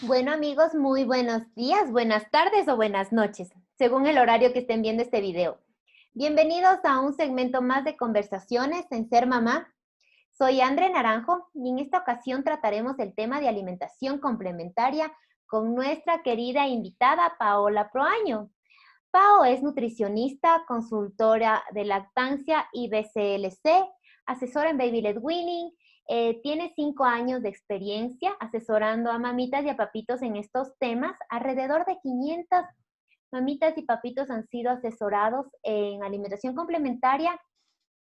Bueno amigos, muy buenos días, buenas tardes o buenas noches, según el horario que estén viendo este video. Bienvenidos a un segmento más de conversaciones en Ser Mamá. Soy Andre Naranjo y en esta ocasión trataremos el tema de alimentación complementaria con nuestra querida invitada Paola Proaño. Pao es nutricionista, consultora de lactancia y BCLC, asesora en Baby Led Weaning. Tiene 5 años de experiencia asesorando a mamitas y a papitos en estos temas. Alrededor de 500 mamitas y papitos han sido asesorados en alimentación complementaria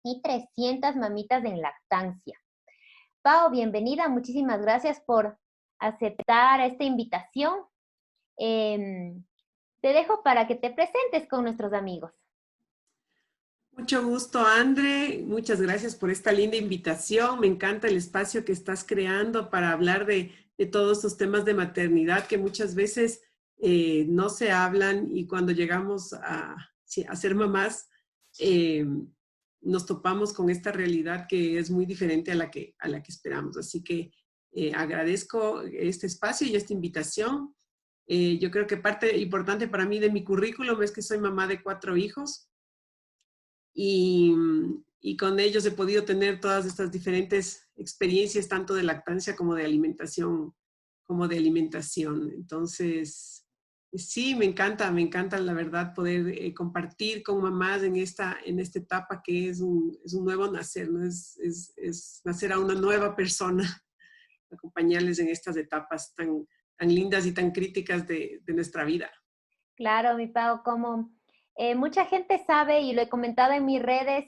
y 300 mamitas en lactancia. Pao, bienvenida. Muchísimas gracias por aceptar esta invitación. Te dejo para que te presentes con nuestros amigos. Mucho gusto, Andre. Muchas gracias por esta linda invitación. Me encanta el espacio que estás creando para hablar de todos estos temas de maternidad que muchas veces no se hablan y cuando llegamos a ser mamás nos topamos con esta realidad que es muy diferente a la que esperamos. Así que agradezco este espacio y esta invitación. Yo creo que parte importante para mí de mi currículum es que soy mamá de 4 hijos. Y con ellos he podido tener todas estas diferentes experiencias, tanto de lactancia como de alimentación, Entonces, sí, me encanta la verdad poder compartir con mamás en esta etapa que es un nuevo nacer, ¿no? Es nacer a una nueva persona, acompañarles en estas etapas tan lindas y tan críticas de nuestra vida. Claro, mi Pao, como mucha gente sabe y lo he comentado en mis redes,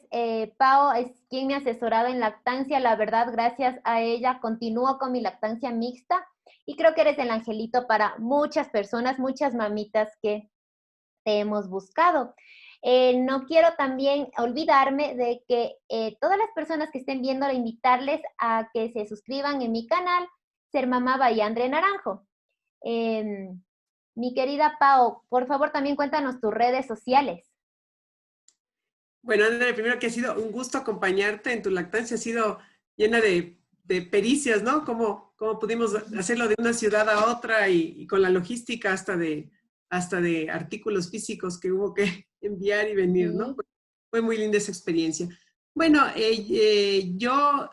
Pao es quien me ha asesorado en lactancia. La verdad, gracias a ella continúo con mi lactancia mixta y creo que eres el angelito para muchas personas, muchas mamitas que te hemos buscado. No quiero también olvidarme de que todas las personas que estén viendo, invitarles a que se suscriban en mi canal, Ser Mamá by Andre Naranjo. Mi querida Pao, por favor también cuéntanos tus redes sociales. Bueno, Andrea, primero que ha sido un gusto acompañarte en tu lactancia, ha sido llena de pericias, ¿no? Cómo pudimos hacerlo de una ciudad a otra y con la logística hasta de artículos físicos que hubo que enviar y venir, ¿no? Sí. Fue muy linda esa experiencia. Bueno, yo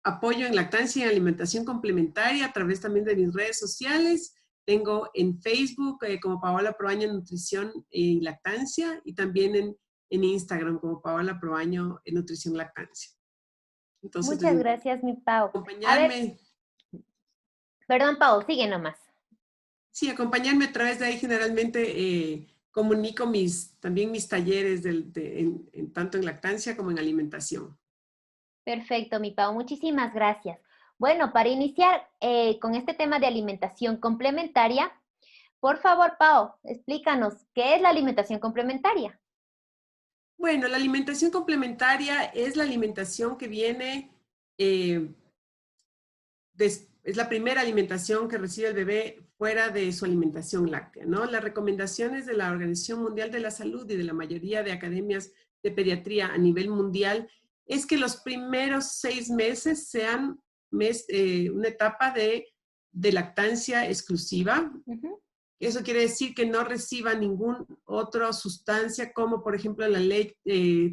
apoyo en lactancia y alimentación complementaria a través también de mis redes sociales. Tengo en Facebook como Paola Proaño Nutrición y Lactancia y también en Instagram como Paola Proaño en Nutrición Lactancia. Entonces, Muchas gracias, mi Pao. A ver, acompañarme, perdón, Pao, sigue nomás. sí, acompañarme a través de ahí generalmente comunico también mis talleres tanto en lactancia como en alimentación. Perfecto, mi Pao, muchísimas gracias. Bueno, para iniciar con este tema de alimentación complementaria, por favor, Pao, explícanos, ¿qué es la alimentación complementaria? Bueno, la alimentación complementaria es la alimentación que viene eh, es la primera alimentación que recibe el bebé fuera de su alimentación láctea, ¿no? Las recomendaciones de la Organización Mundial de la Salud y de la mayoría de academias de pediatría a nivel mundial es que los primeros 6 meses sean una etapa de lactancia exclusiva. Ujú. Eso quiere decir que no reciba ninguna otra sustancia como por ejemplo la leche,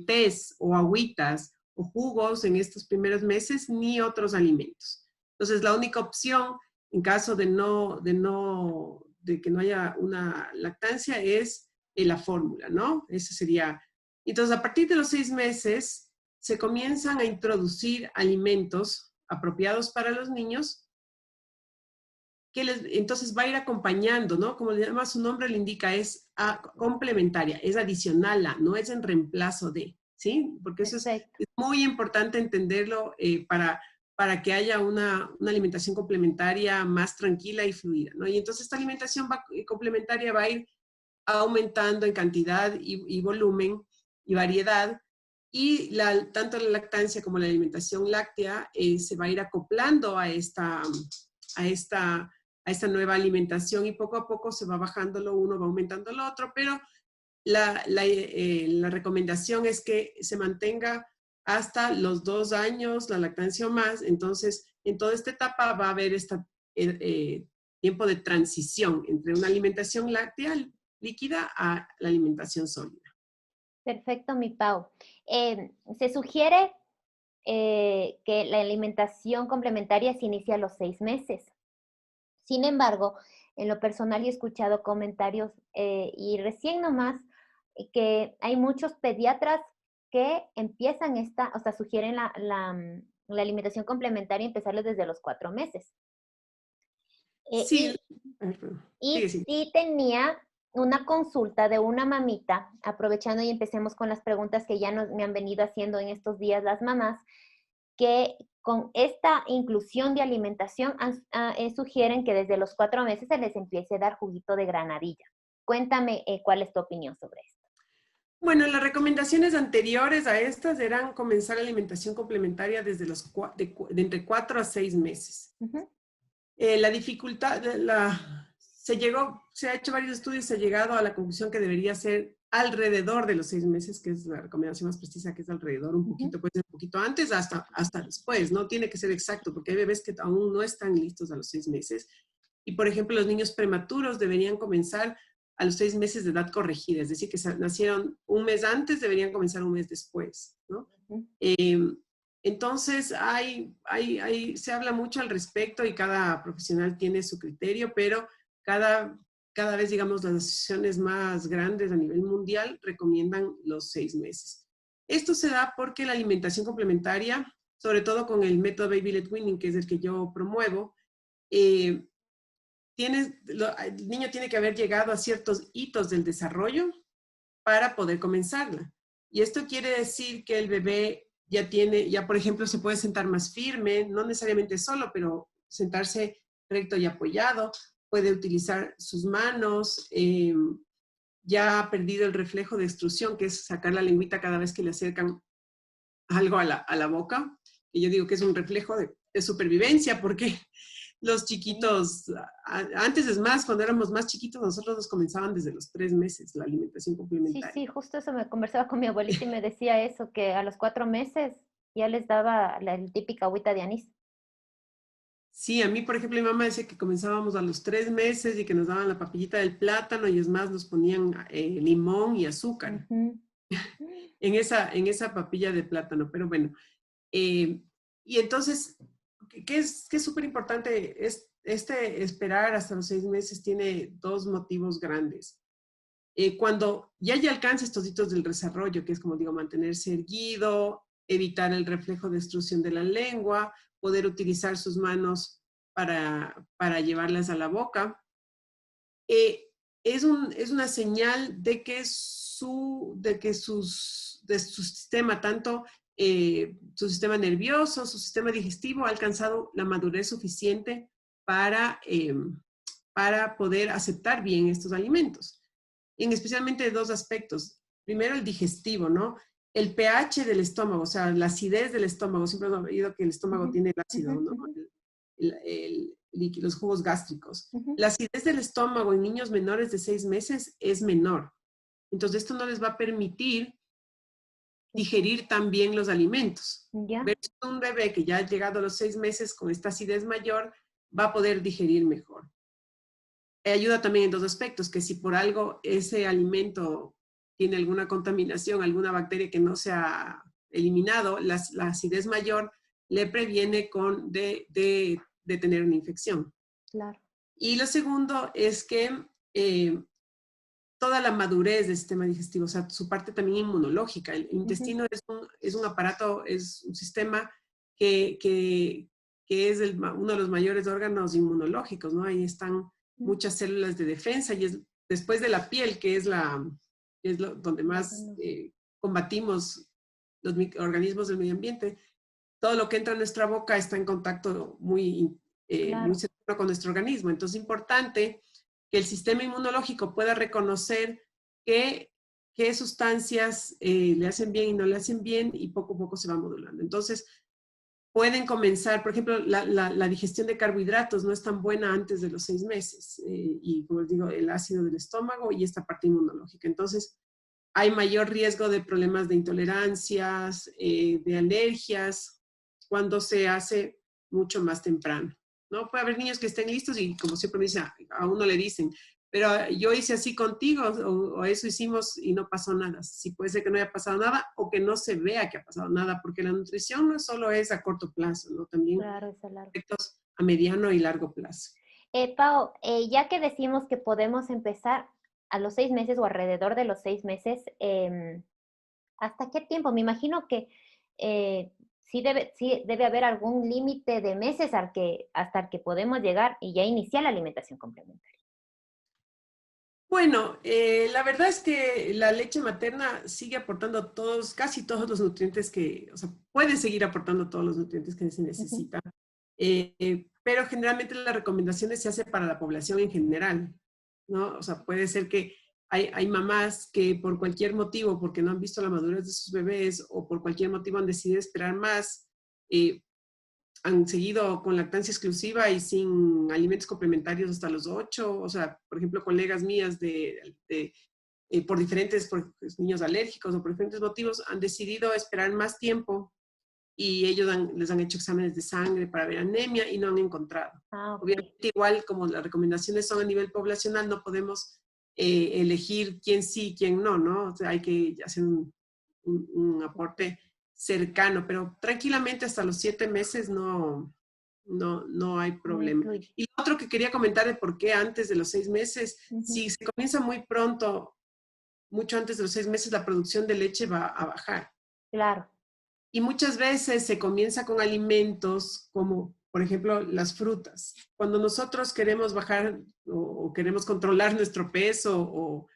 tés o agüitas o jugos en estos primeros meses, ni otros alimentos. Entonces, la única opción en caso de que no haya una lactancia es la fórmula, ¿no? Eso sería. Entonces, a partir de los 6 meses, se comienzan a introducir alimentos apropiados para los niños entonces va a ir acompañando, ¿no? Como le llama su nombre, le indica, es complementaria, es adicional a, no es en reemplazo de, ¿sí? Porque eso es Perfecto. muy importante entenderlo para que haya una alimentación complementaria más tranquila y fluida, ¿no? Y entonces esta alimentación complementaria va a ir aumentando en cantidad y volumen y variedad, y tanto la lactancia como la alimentación láctea se va a ir acoplando a esta nueva alimentación y poco a poco se va bajando lo uno, va aumentando lo otro, pero la recomendación es que se mantenga hasta los 2 años la lactancia o más. Entonces, en toda esta etapa va a haber tiempo de transición entre una alimentación láctea líquida a la alimentación sólida. Perfecto, mi Pau. Se sugiere que la alimentación complementaria se inicia a los 6 meses. Sin embargo, en lo personal he escuchado comentarios y recién nomás que hay muchos pediatras que empiezan o sea, sugieren la alimentación complementaria empezarles desde los 4 meses. Eh, Sí, y, perdón. y, Sigue, sigue. y tenía una consulta de una mamita, aprovechando y empecemos con las preguntas que ya me han venido haciendo en estos días las mamás, que con esta inclusión de alimentación sugieren que desde los 4 meses se les empiece a dar juguito de granadilla. Cuéntame cuál es tu opinión sobre esto. Bueno, las recomendaciones anteriores a estas eran comenzar alimentación complementaria desde de entre 4 a 6 meses. Uh-huh. La dificultad, se ha hecho varios estudios, se ha llegado a la conclusión que debería ser alrededor de los 6 meses, que es la recomendación más precisa, que es alrededor, un poquito, puede ser un poquito antes, hasta después, no tiene que ser exacto, porque hay bebés que aún no están listos a los 6 meses. Y, por ejemplo, los niños prematuros deberían comenzar a los 6 meses de edad corregida, es decir, que nacieron un mes antes, deberían comenzar un mes después, ¿no? Uh-huh. Entonces, se habla mucho al respecto y cada profesional tiene su criterio, pero cada vez, digamos, las asociaciones más grandes a nivel mundial recomiendan los 6 meses. Esto se da porque la alimentación complementaria, sobre todo con el método Baby-led weaning, que es el que yo promuevo, el niño tiene que haber llegado a ciertos hitos del desarrollo para poder comenzarla. Y esto quiere decir que el bebé ya por ejemplo, se puede sentar más firme, no necesariamente solo, pero sentarse recto y apoyado, puede utilizar sus manos, ya ha perdido el reflejo de extrusión, que es sacar la lengüita cada vez que le acercan algo a la boca, y yo digo que es un reflejo de supervivencia, porque los chiquitos, antes es más, cuando éramos más chiquitos, nosotros nos comenzaban desde los 3 meses la alimentación complementaria. Sí, justo eso me conversaba con mi abuelita y me decía eso, que a los 4 meses ya les daba la típica agüita de anís. Sí, a mí, por ejemplo, mi mamá decía que comenzábamos a los 3 meses y que nos daban la papillita del plátano y es más, nos ponían limón y azúcar Uh-huh. en esa papilla de plátano. Pero bueno, y entonces, ¿qué es súper importante? Esperar hasta los 6 meses tiene 2 motivos grandes. Cuando ya alcanza estos hitos del desarrollo, que es como digo, mantenerse erguido, evitar el reflejo de extrusión de la lengua, poder utilizar sus manos para llevarlas a la boca, es una señal de que su sistema, tanto su sistema nervioso, su sistema digestivo, ha alcanzado la madurez suficiente para poder aceptar bien estos alimentos. En especialmente 2 aspectos. Primero, el digestivo, ¿no? El pH del estómago, o sea, la acidez del estómago. Siempre hemos oído que el estómago tiene el ácido, ¿no? Los jugos gástricos. Uh-huh. La acidez del estómago en niños menores de 6 meses es menor. Entonces, esto no les va a permitir digerir tan bien los alimentos. ¿Ya? Versus un bebé que ya ha llegado a los 6 meses con esta acidez mayor, va a poder digerir mejor. Ayuda también en 2 aspectos, que si por algo ese alimento tiene alguna contaminación, alguna bacteria que no se ha eliminado, la acidez mayor le previene de tener una infección. Claro. Y lo segundo es que toda la madurez del sistema digestivo, o sea, su parte también inmunológica. El intestino es un aparato, es un sistema que es uno de los mayores órganos inmunológicos, ¿no? Ahí están muchas células de defensa y es después de la piel, que es donde más combatimos los organismos del medio ambiente. Todo lo que entra en nuestra boca está en contacto muy cercano con nuestro organismo. Entonces es importante que el sistema inmunológico pueda reconocer qué sustancias le hacen bien y no le hacen bien y poco a poco se va modulando. Entonces, pueden comenzar, por ejemplo, la digestión de carbohidratos no es tan buena antes de los 6 meses. Y como les digo, el ácido del estómago y esta parte inmunológica. Entonces, hay mayor riesgo de problemas de intolerancias, de alergias, cuando se hace mucho más temprano. ¿no? Puede haber niños que estén listos y como siempre me dicen, a uno le dicen, pero yo hice así contigo o eso hicimos y no pasó nada. Sí puede ser que no haya pasado nada o que no se vea que ha pasado nada, porque la nutrición no solo es a corto plazo, ¿no? También Claro, es a largo. efectos a mediano y largo plazo. Pao, ya que decimos que podemos empezar a los 6 meses o alrededor de los 6 meses, ¿hasta qué tiempo? Me imagino que sí debe haber algún límite de meses hasta el que podemos llegar y ya iniciar la alimentación complementaria. Bueno, la verdad es que la leche materna sigue aportando todos, casi todos los nutrientes que, o sea, puede seguir aportando todos los nutrientes que se Ujú, necesitan, pero generalmente las recomendaciones se hacen para la población en general, ¿no? O sea, puede ser que hay mamás que por cualquier motivo, porque no han visto la madurez de sus bebés o por cualquier motivo han decidido esperar más, eh, han seguido con lactancia exclusiva y sin alimentos complementarios hasta los 8, o sea, por ejemplo, colegas mías por diferentes pues, niños alérgicos o por diferentes motivos han decidido esperar más tiempo y ellos les han hecho exámenes de sangre para ver anemia y no han encontrado. Ah, ok. Obviamente, igual como las recomendaciones son a nivel poblacional, no podemos elegir quién sí, quién no, ¿no? O sea, hay que hacer un aporte cercano, pero tranquilamente hasta los 7 meses no hay No problema. incluye. Y lo otro que quería comentar de por qué antes de los 6 meses, Ujú, si se comienza muy pronto, mucho antes de los 6 meses, la producción de leche va a bajar. claro, Y muchas veces se comienza con alimentos como, por ejemplo, las frutas. Cuando nosotros queremos bajar o queremos controlar nuestro peso o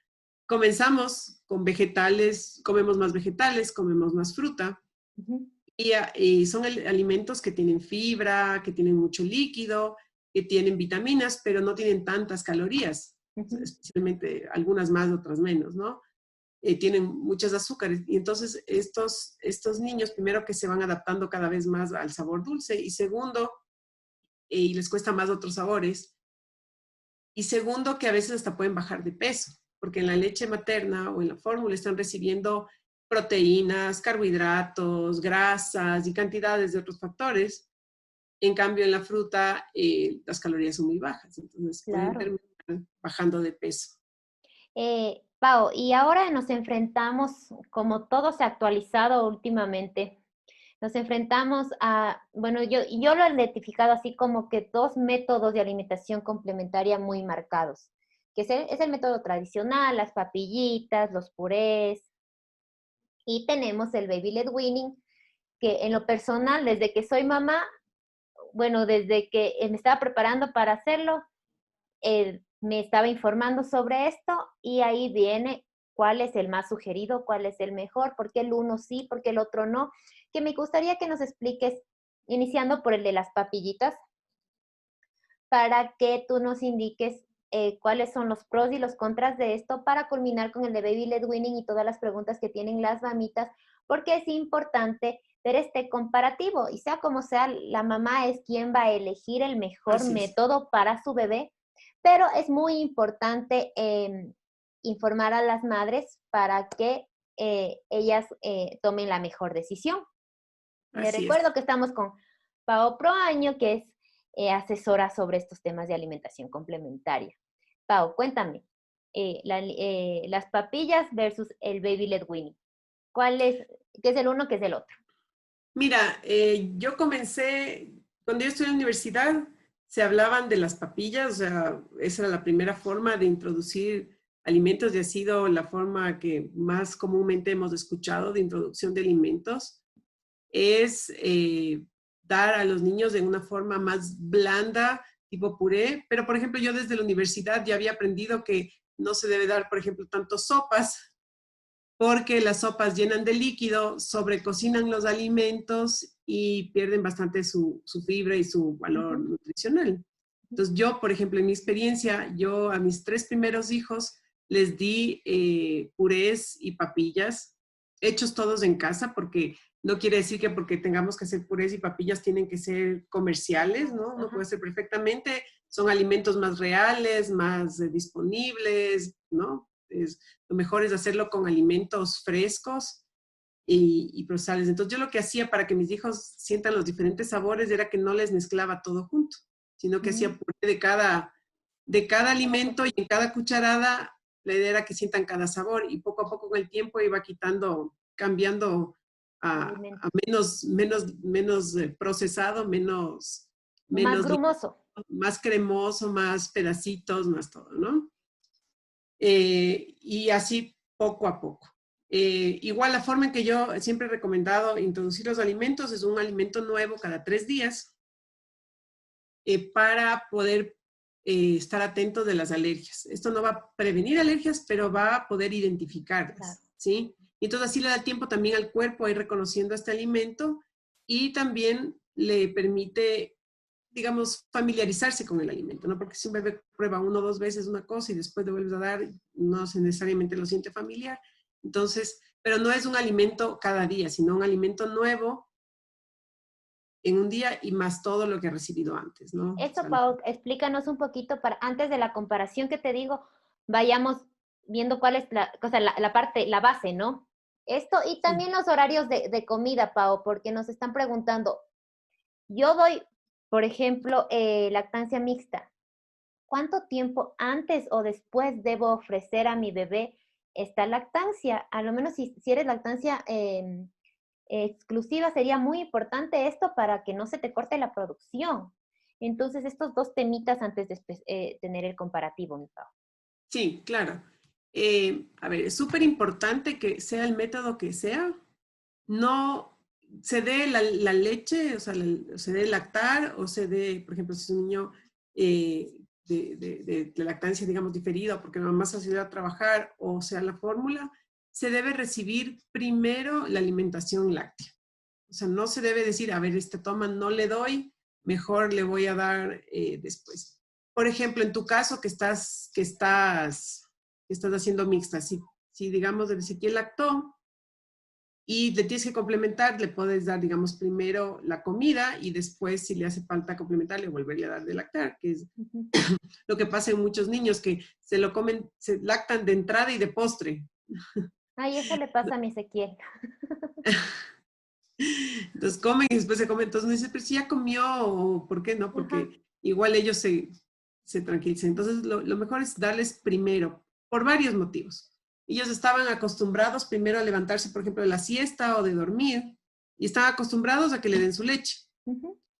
comenzamos con vegetales, comemos más fruta ujú, y son alimentos que tienen fibra, que tienen mucho líquido, que tienen vitaminas, pero no tienen tantas calorías, ujú. especialmente algunas más, otras menos, ¿no? Tienen muchos azúcares. Y entonces estos niños, primero que se van adaptando cada vez más al sabor dulce y segundo, y les cuesta más otros sabores. Y segundo, que a veces hasta pueden bajar de peso, porque en la leche materna o en la fórmula están recibiendo proteínas, carbohidratos, grasas y cantidades de otros factores. En cambio, en la fruta las calorías son muy bajas, entonces pueden Claro. terminar bajando de peso. Pau, y ahora nos enfrentamos, como todo se ha actualizado últimamente, nos enfrentamos a, bueno, yo lo he identificado así como que dos métodos de alimentación complementaria muy marcados, que es el método tradicional, las papillitas, los purés, y tenemos el baby led weaning, que en lo personal, desde que soy mamá, bueno, desde que me estaba preparando para hacerlo, me estaba informando sobre esto y ahí viene cuál es el más sugerido, cuál es el mejor, por qué el uno sí, por qué el otro no, que me gustaría que nos expliques, iniciando por el de las papillitas, para que tú nos indiques cuáles son los pros y los contras de esto para culminar con el de Baby Led Winning y todas las preguntas que tienen las mamitas, porque es importante ver este comparativo y sea como sea, la mamá es quien va a elegir el mejor Así es. método para su bebé, pero es muy importante informar a las madres para que ellas tomen la mejor decisión. Les Así es. recuerdo que estamos con Pao Proaño, que es asesora sobre estos temas de alimentación complementaria. Pao, cuéntame, las papillas versus el baby led weaning. ¿Cuál es, qué es el uno, qué es el otro? Mira, yo comencé, cuando yo estuve en la universidad, se hablaban de las papillas, o sea, esa era la primera forma de introducir alimentos y ha sido la forma que más comúnmente hemos escuchado de introducción de alimentos, es dar a los niños de una forma más blanda, tipo puré, pero por ejemplo yo desde la universidad ya había aprendido que no se debe dar, por ejemplo, tanto sopas, porque las sopas llenan de líquido, sobrecocinan los alimentos y pierden bastante su fibra y su valor Ujú, nutricional. Entonces yo, por ejemplo, en mi experiencia, yo a mis 3 primeros hijos les di purés y papillas, hechos todos en casa, porque no quiere decir que porque tengamos que hacer purés y papillas tienen que ser comerciales, ¿no? No puede ajá, ser perfectamente, son alimentos más reales, más disponibles, ¿no? Lo mejor es hacerlo con alimentos frescos y procesarles. Entonces yo lo que hacía para que mis hijos sientan los diferentes sabores era que no les mezclaba todo junto. sino que hacía puré de cada alimento y en cada cucharada la idea era que sientan cada sabor y poco a poco con el tiempo iba cambiando a menos procesado, Más menos grumoso. más cremoso, más pedacitos, más todo, ¿no? Y así poco a poco. Igual la forma en que yo siempre he recomendado introducir los alimentos es un alimento nuevo cada 3 días para poder estar atentos de las alergias. Esto no va a prevenir alergias, pero va a poder identificarlas, Claro. ¿sí? Y entonces así le da tiempo también al cuerpo a ir reconociendo este alimento y también le permite, digamos, familiarizarse con el alimento, ¿no? Porque si un bebé prueba 1 o 2 veces una cosa y después le vuelves a dar, no necesariamente lo siente familiar. Entonces, pero no es un alimento cada día, sino un alimento nuevo en un día y más todo lo que ha recibido antes, ¿no? Eso, Pau, explícanos un poquito para antes de la comparación que te digo, vayamos viendo cuál es la parte, la base, ¿no? Esto y también los horarios de comida, Pau, porque nos están preguntando, yo doy, por ejemplo, lactancia mixta. ¿Cuánto tiempo antes o después debo ofrecer a mi bebé esta lactancia? A lo menos si eres lactancia exclusiva, sería muy importante esto para que no se te corte la producción. Entonces, estos dos temitas antes de tener el comparativo, mi Pau. Sí, claro. A ver, es súper importante que sea el método que sea, no se dé la leche, o sea, se dé lactar o se dé, por ejemplo, si es un niño de lactancia, digamos, diferida porque la mamá se ha ido a trabajar o sea la fórmula, se debe recibir primero la alimentación láctea. O sea, no se debe decir, a ver, toma no le doy, mejor le voy a dar después. Por ejemplo, en tu caso que estás haciendo mixta, si digamos, el Ezequiel lactó, y le tienes que complementar, le puedes dar, digamos, primero la comida y después, si le hace falta complementar, le volvería a dar de lactar, que es lo que pasa en muchos niños que se lo comen, se lactan de entrada y de postre. Ay, eso le pasa a mi Ezequiel. Entonces comen y después se comen. Entonces me dice, pero si ya comió, ¿por qué no? Ajá. Porque igual ellos se tranquilizan. Entonces lo mejor es darles primero, por varios motivos. Ellos estaban acostumbrados primero a levantarse, por ejemplo, de la siesta o de dormir, y estaban acostumbrados a que le den su leche.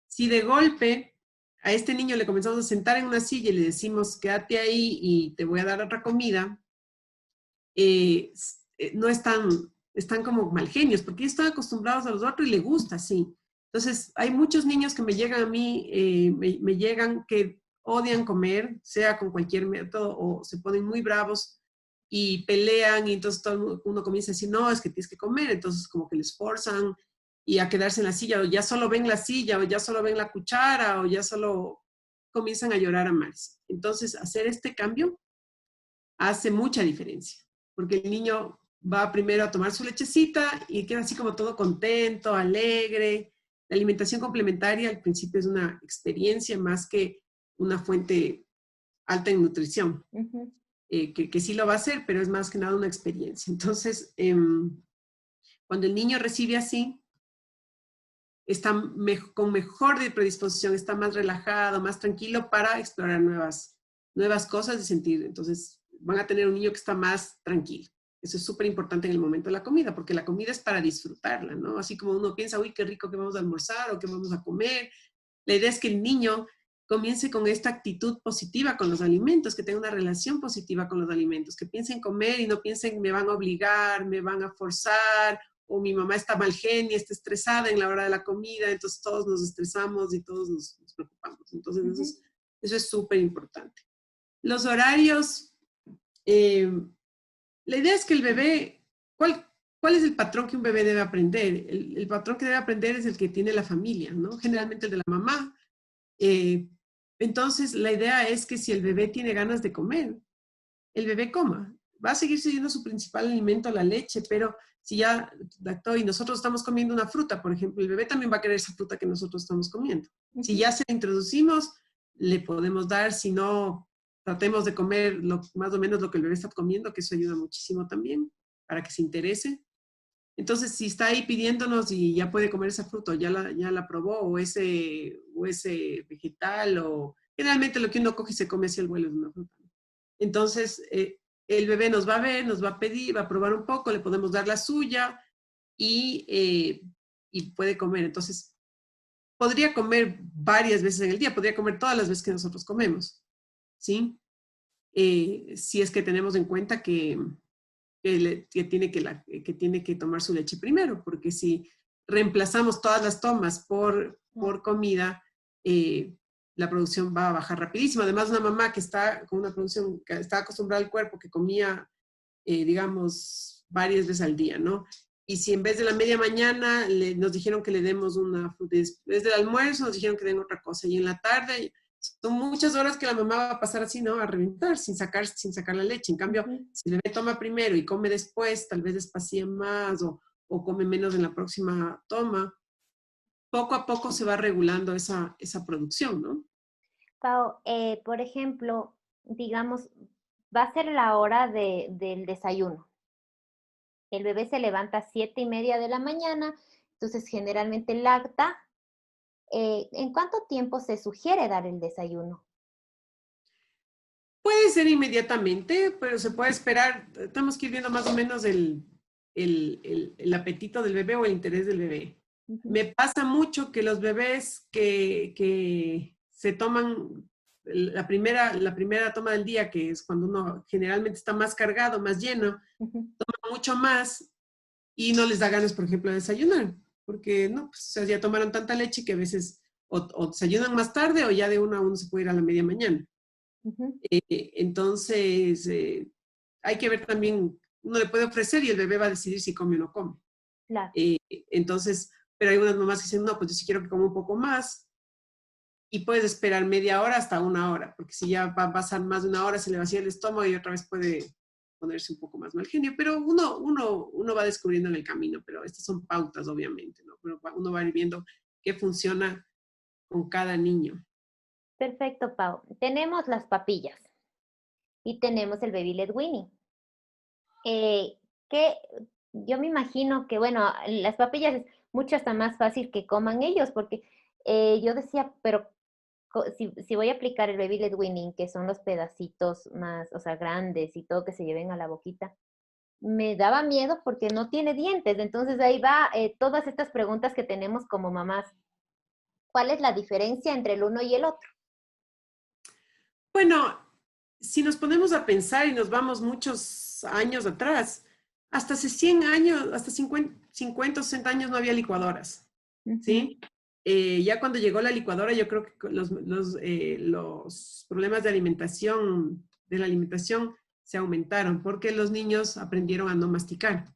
Si de golpe a este niño le comenzamos a sentar en una silla y le decimos, quédate ahí y te voy a dar otra comida, no están como mal genios, porque ellos están acostumbrados a los otros y les gusta, sí. Entonces, hay muchos niños que me llegan a mí, me llegan que odian comer, sea con cualquier método, o se ponen muy bravos y pelean, y entonces todo uno comienza a decir, no, es que tienes que comer, entonces como que les forzan y a quedarse en la silla, o ya solo ven la silla, o ya solo ven la cuchara, o ya solo comienzan a llorar a mares. Entonces, hacer este cambio hace mucha diferencia, porque el niño va primero a tomar su lechecita y queda así como todo contento, alegre. La alimentación complementaria al principio es una experiencia más que una fuente alta en nutrición, que sí lo va a hacer, pero es más que nada una experiencia. Entonces, cuando el niño recibe así, está con mejor predisposición, está más relajado, más tranquilo para explorar nuevas cosas y sentir. Entonces, van a tener un niño que está más tranquilo. Eso es súper importante en el momento de la comida, porque la comida es para disfrutarla, ¿no? Así como uno piensa, uy, qué rico que vamos a almorzar o que vamos a comer. La idea es que el niño comience con esta actitud positiva con los alimentos, que tenga una relación positiva con los alimentos, que piense en comer y no piensen me van a obligar, me van a forzar, o mi mamá está mal genia, está estresada en la hora de la comida, entonces todos nos estresamos y todos nos preocupamos. Entonces eso es súper importante. Los horarios, la idea es que el bebé, ¿cuál es el patrón que un bebé debe aprender? El patrón que debe aprender es el que tiene la familia, ¿no? Generalmente el de la mamá. Entonces, la idea es que si el bebé tiene ganas de comer, el bebé coma. Va a seguir siendo su principal alimento la leche, pero si ya lactó y nosotros estamos comiendo una fruta, por ejemplo, el bebé también va a querer esa fruta que nosotros estamos comiendo. Si ya se la introducimos, le podemos dar, si no, tratemos de comer más o menos lo que el bebé está comiendo, que eso ayuda muchísimo también para que se interese. Entonces, si está ahí pidiéndonos y ya puede comer esa fruta, ya la probó, o ese vegetal, o generalmente lo que uno coge y se come así el vuelo de una fruta. Entonces, el bebé nos va a ver, nos va a pedir, va a probar un poco, le podemos dar la suya y puede comer. Entonces, podría comer varias veces en el día, podría comer todas las veces que nosotros comemos, ¿sí? Si es que tenemos en cuenta que tiene que tomar su leche primero, porque si reemplazamos todas las tomas por comida, la producción va a bajar rapidísimo. Además, una mamá que está con una producción, que está acostumbrada al cuerpo, que comía, digamos, varias veces al día, ¿no? Y si en vez de la media mañana nos dijeron que le demos una fruta, después del almuerzo nos dijeron que den otra cosa, y en la tarde, son muchas horas que la mamá va a pasar así, ¿no? A reventar sin sacar la leche. En cambio, si el bebé toma primero y come después, tal vez despacía más o come menos en la próxima toma, poco a poco se va regulando esa producción, ¿no? Pau, por ejemplo, digamos, va a ser la hora del desayuno. El bebé se levanta a 7:30 de la mañana, entonces generalmente lacta. ¿En cuánto tiempo se sugiere dar el desayuno? Puede ser inmediatamente, pero se puede esperar. Tenemos que ir viendo más o menos el apetito del bebé o el interés del bebé. Me pasa mucho que los bebés que se toman la primera toma del día, que es cuando uno generalmente está más cargado, más lleno, toman mucho más y no les da ganas, por ejemplo, de desayunar, porque no, pues, o sea, ya tomaron tanta leche que a veces o desayunan más tarde o ya de una a uno se puede ir a la media mañana. Entonces, hay que ver también, uno le puede ofrecer y el bebé va a decidir si come o no come. Claro. Entonces, pero hay unas mamás que dicen, no, pues yo sí quiero que coma un poco más, y puedes esperar media hora hasta una hora, porque si ya va a pasar más de una hora, se le vacía el estómago y otra vez puede ponerse un poco más mal genio, pero uno va descubriendo en el camino, pero estas son pautas, obviamente, ¿no? Pero uno va a ir viendo qué funciona con cada niño. Perfecto, Pau. Tenemos las papillas y tenemos el Baby Led Weaning. Que yo me imagino que, bueno, las papillas es mucho hasta más fácil que coman ellos, porque yo decía, pero si voy a aplicar el Baby Led Weaning, que son los pedacitos más, o sea, grandes y todo que se lleven a la boquita, me daba miedo porque no tiene dientes. Entonces ahí va todas estas preguntas que tenemos como mamás. ¿Cuál es la diferencia entre el uno y el otro? Bueno, si nos ponemos a pensar y nos vamos muchos años atrás, hasta hace 100 años, hasta 50 o 60 años no había licuadoras, ¿sí? Ya cuando llegó la licuadora, yo creo que los problemas de la alimentación se aumentaron porque los niños aprendieron a no masticar.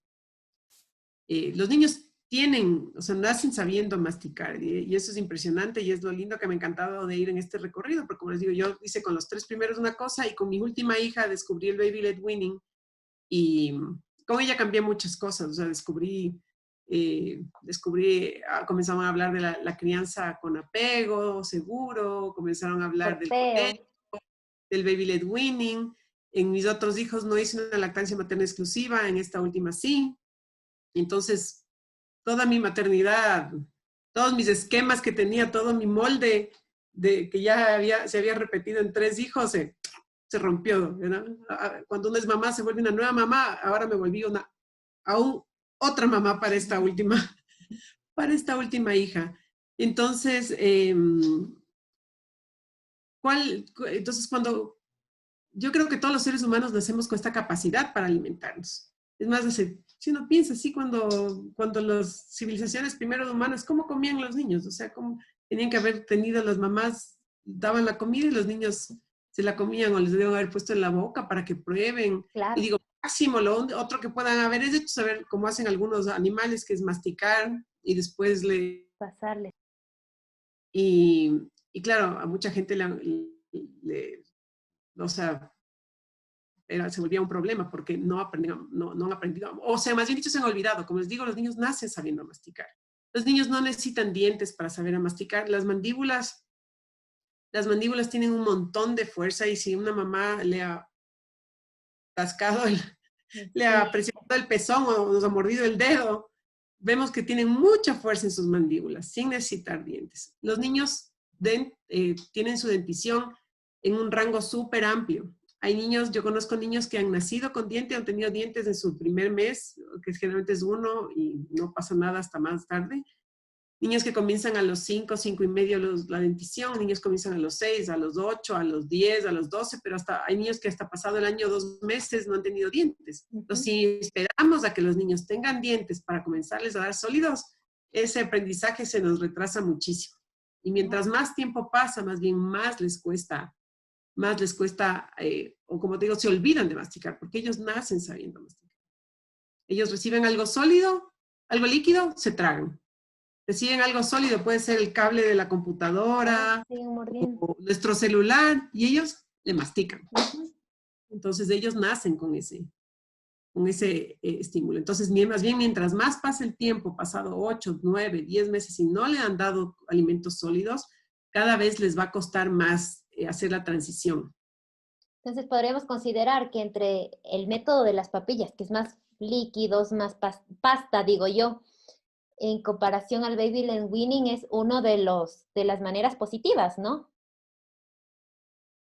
Los niños o sea, nacen sabiendo masticar y eso es impresionante y es lo lindo que me ha encantado de ir en este recorrido, porque como les digo, yo hice con los 3 primeros una cosa y con mi última hija descubrí el Baby Led Weaning y con ella cambié muchas cosas, o sea, comenzaron a hablar de la crianza con apego, seguro, comenzaron a hablar del Corteo. colegio, del Baby Led Weaning. En mis otros hijos no hice una lactancia materna exclusiva, en esta última sí. Entonces, toda mi maternidad, todos mis esquemas que tenía, todo mi molde de que se había repetido en 3 hijos, se rompió, ¿no? Cuando uno es mamá, se vuelve una nueva mamá, ahora me volví aún otra mamá para esta última hija. Entonces, cuando yo creo que todos los seres humanos nacemos con esta capacidad para alimentarnos. Es más, si uno piensa así, cuando las civilizaciones primero humanas, ¿cómo comían los niños? O sea, ¿cómo tenían que haber tenido las mamás, daban la comida y los niños se la comían o les debían haber puesto en la boca para que prueben? Claro. Y digo, máximo, otro que puedan haber es hecho saber cómo hacen algunos animales, que es masticar y después pasarle. Y claro, a mucha gente o sea, se volvía un problema porque no han aprendido, o sea, más bien dicho, se han olvidado. Como les digo, los niños nacen sabiendo masticar. Los niños no necesitan dientes para saber masticar. Las mandíbulas tienen un montón de fuerza y si una mamá le ha tascado, le ha presionado el pezón o nos ha mordido el dedo, vemos que tienen mucha fuerza en sus mandíbulas sin necesitar dientes. Los niños tienen su dentición en un rango súper amplio. Hay niños, yo conozco niños que han nacido con diente, han tenido dientes en su primer mes, que generalmente es 1 y no pasa nada hasta más tarde. Niños que comienzan a los 5, 5 y medio la dentición, niños comienzan a los 6, a los 8, a los 10, a los 12, pero hay niños que hasta pasado el año 2 meses no han tenido dientes. Entonces, si esperamos a que los niños tengan dientes para comenzarles a dar sólidos, ese aprendizaje se nos retrasa muchísimo. Y mientras más tiempo pasa, más bien más les cuesta, o como te digo, se olvidan de masticar, porque ellos nacen sabiendo masticar. Ellos reciben algo sólido, algo líquido, se tragan. Reciben algo sólido, puede ser el cable de la computadora, o nuestro celular, y ellos le mastican. Entonces ellos nacen con ese estímulo. Entonces, más bien, mientras más pasa el tiempo, pasado 8, 9, 10 meses, y no le han dado alimentos sólidos, cada vez les va a costar más hacer la transición. Entonces podríamos considerar que entre el método de las papillas, que es más líquidos, más pasta, digo yo, en comparación al baby led weaning, es uno de las maneras positivas, ¿no?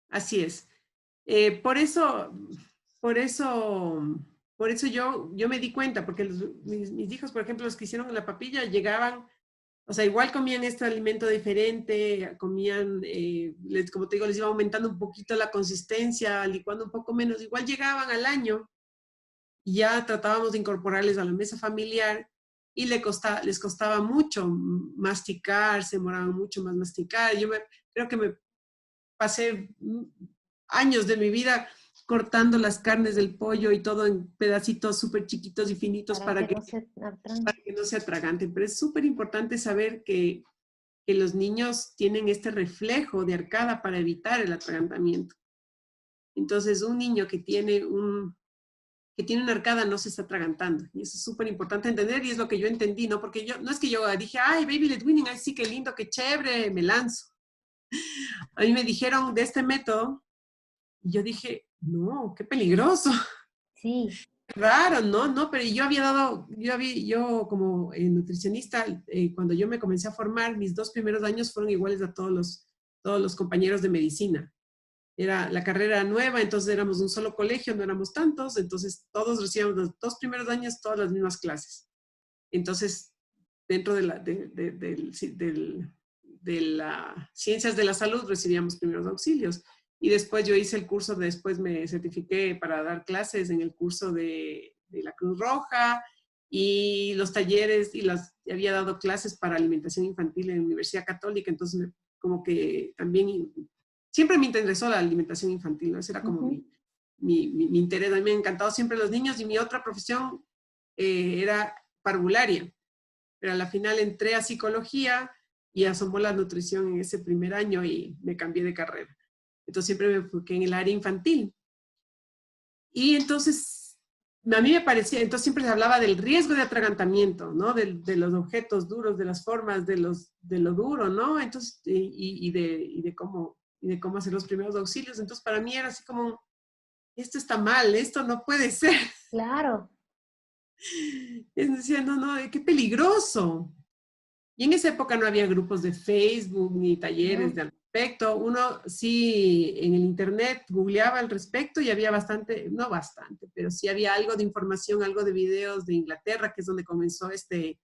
Así es. Por eso yo me di cuenta, porque mis hijos, por ejemplo, los que hicieron la papilla, llegaban, o sea, igual comían este alimento diferente, comían, como te digo, les iba aumentando un poquito la consistencia, licuando un poco menos, igual llegaban al año y ya tratábamos de incorporarles a la mesa familiar y les costaba mucho masticar, se demoraban mucho más masticar. Creo que me pasé años de mi vida cortando las carnes del pollo y todo en pedacitos súper chiquitos y finitos para que no se atraganten. Pero es súper importante saber que los niños tienen este reflejo de arcada para evitar el atragantamiento. Entonces, un niño que tiene una arcada no se está atragantando. Y eso es súper importante entender y es lo que yo entendí, ¿no? Porque no es que yo dije, ay, baby led weaning, ay, sí, qué lindo, qué chévere, me lanzo. A mí me dijeron de este método y yo dije, no, qué peligroso. Sí. Raro, no, pero yo como nutricionista, cuando yo me comencé a formar, mis 2 primeros años fueron iguales a todos los compañeros de medicina. Era la carrera nueva, entonces éramos un solo colegio, no éramos tantos, entonces todos recibíamos los 2 primeros años todas las mismas clases. Entonces, dentro de las ciencias de la salud recibíamos primeros auxilios. Y después yo hice el curso, después me certifiqué para dar clases en el curso de la Cruz Roja y los talleres, y había dado clases para alimentación infantil en la Universidad Católica, entonces como que también siempre me interesó la alimentación infantil, ¿no? Ese era como mi interés. A mí me han encantado siempre los niños y mi otra profesión era parvularia, pero a la final entré a psicología y asomó la nutrición en ese primer año y me cambié de carrera. Entonces siempre me enfoqué en el área infantil. Y entonces, a mí me parecía, entonces siempre se hablaba del riesgo de atragantamiento, ¿no? De los objetos duros, de las formas, de lo duro, ¿no? Entonces, y de cómo hacer los primeros auxilios. Entonces, para mí era así como, esto está mal, esto no puede ser. Claro. Decía, no, qué peligroso. Y en esa época no había grupos de Facebook ni talleres al respecto. Uno sí en el internet googleaba al respecto y había no bastante, pero sí había algo de información, algo de videos de Inglaterra, que es donde comenzó este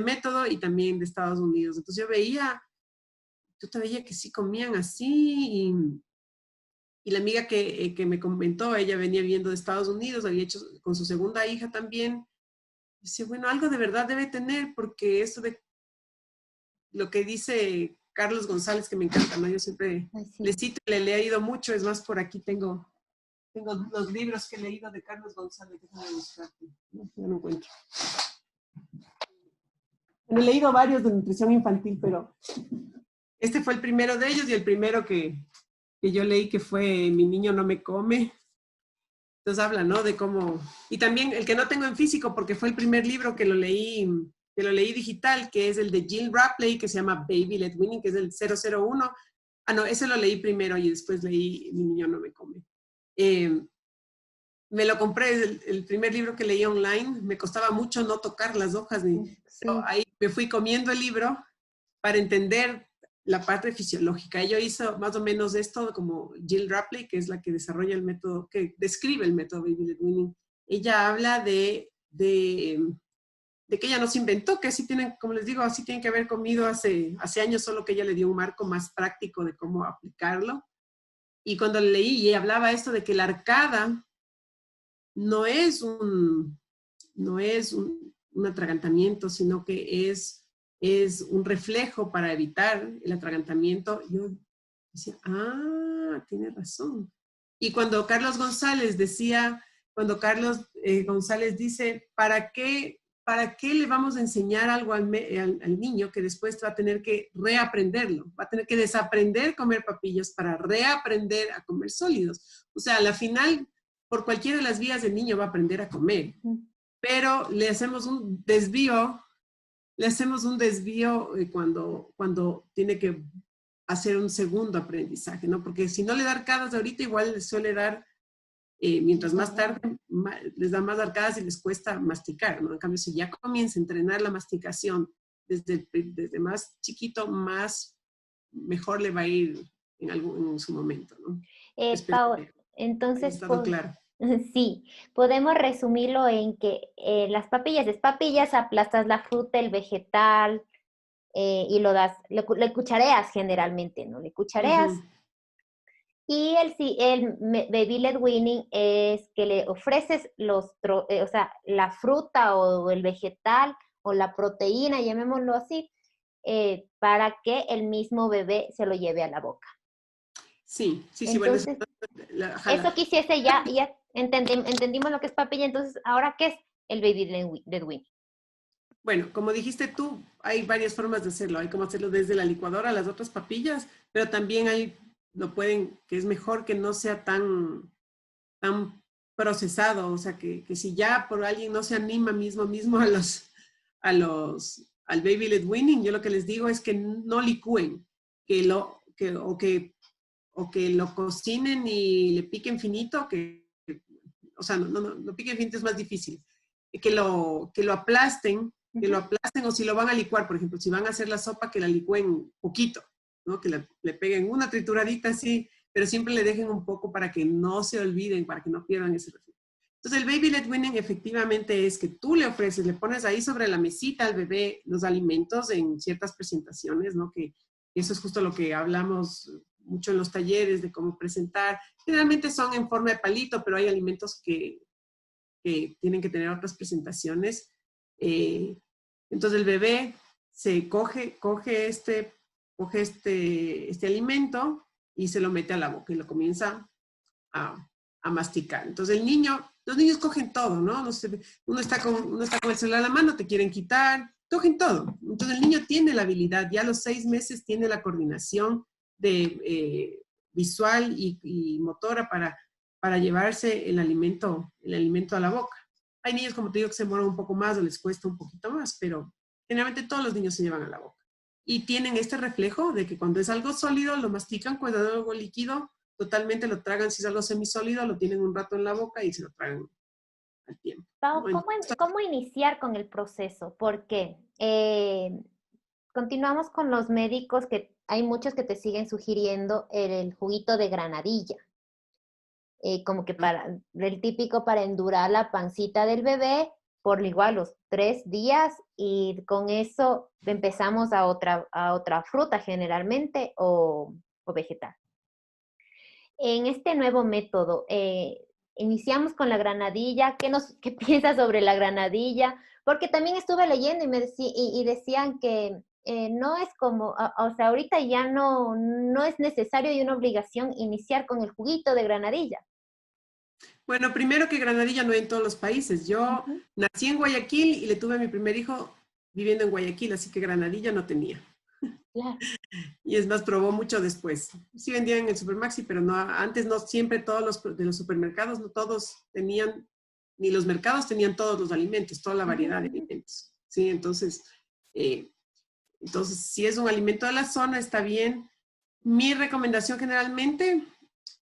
método, y también de Estados Unidos. Entonces yo veía que sí comían así, y la amiga que me comentó, ella venía viviendo de Estados Unidos, había hecho con su segunda hija también. Dice, bueno, algo de verdad debe tener, porque esto de lo que dice Carlos González, que me encanta, ¿no? Yo siempre le cito y le he leído mucho, es más, por aquí tengo los libros que he leído de Carlos González, déjame buscarte, no lo encuentro. He leído varios de nutrición infantil, pero este fue el primero de ellos y el primero que yo leí, que fue Mi niño no me come. Entonces habla, ¿no? De cómo, y también el que no tengo en físico, porque fue el primer libro que lo leí digital, que es el de Jill Rapley, que se llama Baby Led Weaning, que es el 001. No, ese lo leí primero y después leí Mi niño no me come. Me lo compré, el primer libro que leí online, me costaba mucho no tocar las hojas, pero ahí me fui comiendo el libro para entender la parte fisiológica. Ella hizo más o menos esto como Jill Rapley, que es la que desarrolla el método, que describe el método Baby Led Weaning. Ella habla de que ella no se inventó, que así tienen, como les digo, así tienen que haber comido hace años, solo que ella le dio un marco más práctico de cómo aplicarlo. Y cuando leí, y hablaba esto de que la arcada no es un atragantamiento, sino que es un reflejo para evitar el atragantamiento. Yo decía, tiene razón. Y cuando Carlos González dice, ¿para qué le vamos a enseñar algo al niño que después va a tener que reaprenderlo? Va a tener que desaprender comer papillas para reaprender a comer sólidos. O sea, a la final, por cualquiera de las vías, el niño va a aprender a comer. Pero le hacemos un desvío cuando tiene que hacer un segundo aprendizaje, ¿no? Porque si no le da arcadas ahorita, igual les suele dar, mientras más tarde, les da más arcadas y les cuesta masticar, ¿no? En cambio, si ya comienza a entrenar la masticación desde más chiquito, mejor le va a ir en su momento, ¿no? Pau, entonces, claro. Sí, podemos resumirlo en que las papillas es papillas, aplastas la fruta, el vegetal y le cuchareas generalmente, ¿no? Le cuchareas. Y el Baby Led Weaning es que le ofreces o sea, la fruta o el vegetal o la proteína, llamémoslo así, para que el mismo bebé se lo lleve a la boca. Sí. Entonces, bueno, eso quisiese ya entendimos lo que es papilla, entonces, ¿ahora qué es el Baby Led Weaning? Bueno, como dijiste tú, hay varias formas de hacerlo. Hay como hacerlo desde la licuadora a las otras papillas, pero también que es mejor que no sea tan procesado. O sea, que si ya por alguien no se anima mismo al Baby Led Weaning, yo lo que les digo es que no licúen, o que lo cocinen y le piquen finito, o sea, no piquen finito es más difícil. Que lo aplasten, o si lo van a licuar, por ejemplo, si van a hacer la sopa, que la licúen poquito, ¿no? Que le peguen una trituradita así, pero siempre le dejen un poco para que no se olviden, para que no pierdan ese reflejo. Entonces, el Baby Led Weaning efectivamente es que tú le ofreces, le pones ahí sobre la mesita al bebé los alimentos en ciertas presentaciones, ¿no? Que eso es justo lo que hablamos mucho en los talleres de cómo presentar. Generalmente son en forma de palito, pero hay alimentos que tienen que tener otras presentaciones. Entonces el bebé se coge este alimento y se lo mete a la boca y lo comienza a masticar. Entonces los niños cogen todo, ¿no? Uno está con el celular en la mano, te quieren quitar, cogen todo. Entonces el niño tiene la habilidad, ya a los 6 meses tiene la coordinación visual y motora para llevarse el alimento a la boca. Hay niños, como te digo, que se demoran un poco más o les cuesta un poquito más, pero generalmente todos los niños se llevan a la boca. Y tienen este reflejo de que cuando es algo sólido, lo mastican, cuando es algo líquido, totalmente lo tragan. Si es algo semisólido, lo tienen un rato en la boca y se lo tragan al tiempo. Pau, ¿cómo iniciar con el proceso? Porque continuamos con los médicos, que hay muchos que te siguen sugiriendo el juguito de granadilla. Como que el típico para endurar la pancita del bebé por igual los 3 días, y con eso empezamos a otra fruta generalmente o vegetal. En este nuevo método, iniciamos con la granadilla. ¿Qué piensas sobre la granadilla? Porque también estuve leyendo y decían que no es como, o sea, ahorita ya no es necesario y una obligación iniciar con el juguito de granadilla. Bueno, primero que granadilla no hay en todos los países. Yo nací en Guayaquil y le tuve a mi primer hijo viviendo en Guayaquil, así que granadilla no tenía. Claro. Y es más, probó mucho después. Sí vendían en el Supermaxi, pero no, antes no siempre todos de los supermercados, no todos tenían, ni los mercados tenían todos los alimentos, toda la variedad de alimentos. Sí, entonces, si es un alimento de la zona, está bien. Mi recomendación generalmente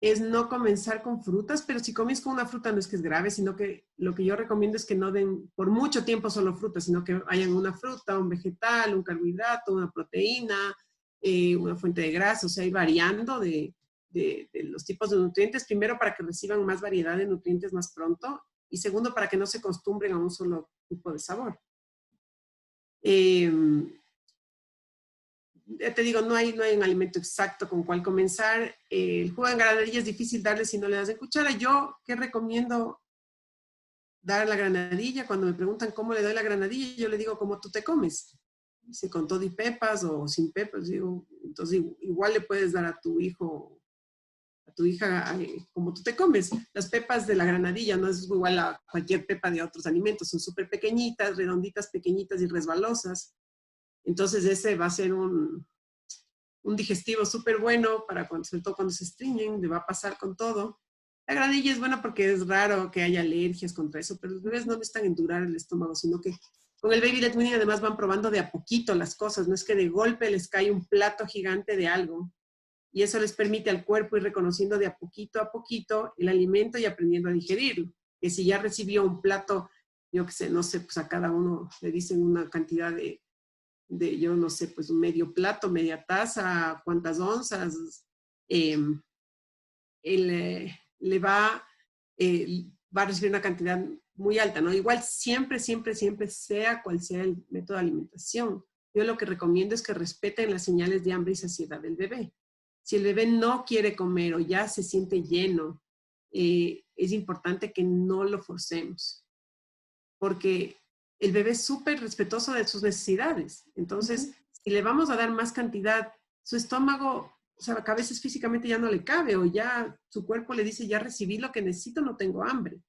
es no comenzar con frutas, pero si comes con una fruta no es que es grave, sino que lo que yo recomiendo es que no den por mucho tiempo solo frutas, sino que hayan una fruta, un vegetal, un carbohidrato, una proteína, una fuente de grasa, o sea, ir variando de los tipos de nutrientes, primero para que reciban más variedad de nutrientes más pronto, y segundo para que no se acostumbren a un solo tipo de sabor. Ya te digo, no hay un alimento exacto con cuál comenzar. El jugo en granadilla es difícil darle si no le das de cuchara. Yo, ¿qué recomiendo dar la granadilla? Cuando me preguntan cómo le doy la granadilla, yo le digo cómo tú te comes. Si con todo y pepas o sin pepas, digo, entonces igual le puedes dar a tu hijo, a tu hija, como tú te comes. Las pepas de la granadilla no es igual a cualquier pepa de otros alimentos, son súper pequeñitas, redonditas, pequeñitas y resbalosas. Entonces ese va a ser un digestivo súper bueno para cuando, sobre todo cuando se estriñen, le va a pasar con todo. La granadilla es buena porque es raro que haya alergias contra eso, pero los bebés no necesitan endurar el estómago, sino que con el Baby Led Weaning además van probando de a poquito las cosas, no es que de golpe les cae un plato gigante de algo. Y eso les permite al cuerpo ir reconociendo de a poquito el alimento y aprendiendo a digerirlo. Que si ya recibió un plato, yo qué sé, no sé, pues a cada uno le dicen una cantidad de yo no sé, pues un medio plato, media taza, cuántas onzas, le va a recibir una cantidad muy alta, ¿no? Igual siempre, sea cual sea el método de alimentación. Yo lo que recomiendo es que respeten las señales de hambre y saciedad del bebé. Si el bebé no quiere comer o ya se siente lleno, es importante que no lo forcemos, porque el bebé es súper respetuoso de sus necesidades. Entonces, si le vamos a dar más cantidad, su estómago, o sea, a veces físicamente ya no le cabe o ya su cuerpo le dice, ya recibí lo que necesito, no tengo hambre.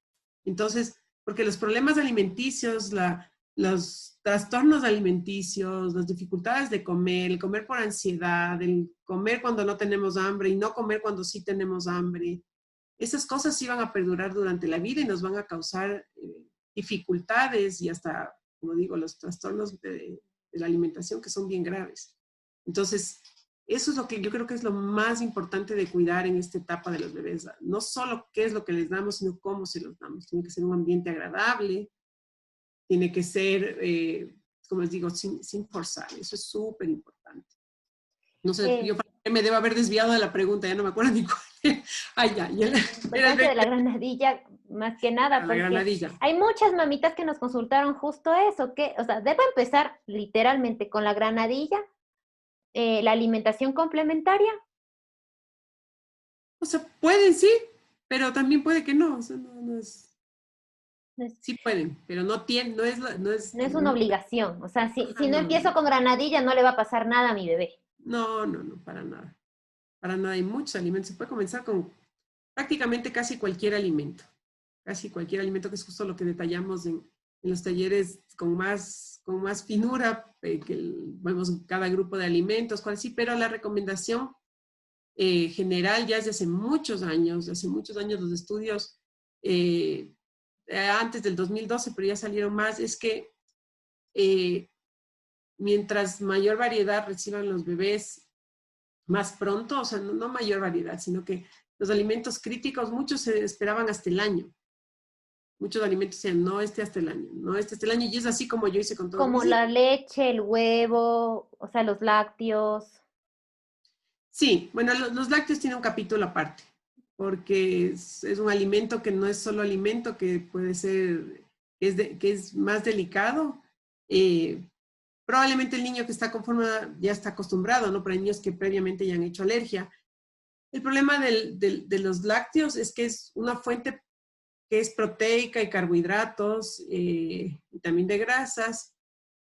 Entonces, porque los problemas alimenticios, los trastornos alimenticios, las dificultades de comer, el comer por ansiedad, el comer cuando no tenemos hambre y no comer cuando sí tenemos hambre, esas cosas sí van a perdurar durante la vida y nos van a causar dificultades y hasta, como digo, los trastornos de la alimentación que son bien graves. Entonces, eso es lo que yo creo que es lo más importante de cuidar en esta etapa de los bebés. No solo qué es lo que les damos, sino cómo se los damos. Tiene que ser un ambiente agradable, tiene que ser, como les digo, sin forzar. Eso es súper importante. No sé, yo me debo haber desviado de la pregunta, ya no me acuerdo ni cuál. Ay, ya. De la granadilla, más que nada, porque hay muchas mamitas que nos consultaron justo eso, que, o sea, debo empezar literalmente con la granadilla, la alimentación complementaria. O sea, pueden sí, pero también puede que no. O sea, no es... Sí pueden, pero no es una obligación. O sea, si no empiezo con granadilla, no le va a pasar nada a mi bebé. No, para nada. Para nada. Hay muchos alimentos. Se puede comenzar con prácticamente casi cualquier alimento. Casi cualquier alimento, que es justo lo que detallamos en los talleres con más finura, que vemos cada grupo de alimentos, cuál sí, pero la recomendación general ya es de hace muchos años los estudios, antes del 2012, pero ya salieron más, es que mientras mayor variedad reciban los bebés más pronto, o sea, no mayor variedad, sino que los alimentos críticos, muchos se esperaban hasta el año. Muchos alimentos decían, no, hasta el año, no, hasta el año, y es así como yo hice con todo. Como la leche, el huevo, o sea, los lácteos. Sí, bueno, los lácteos tienen un capítulo aparte, porque es un alimento que no es solo alimento, que puede ser, que es más delicado. Probablemente el niño que está conforme ya está acostumbrado, ¿no? Pero hay niños que previamente ya han hecho alergia. El problema de los lácteos es que es una fuente que es proteica y carbohidratos, y también de grasas,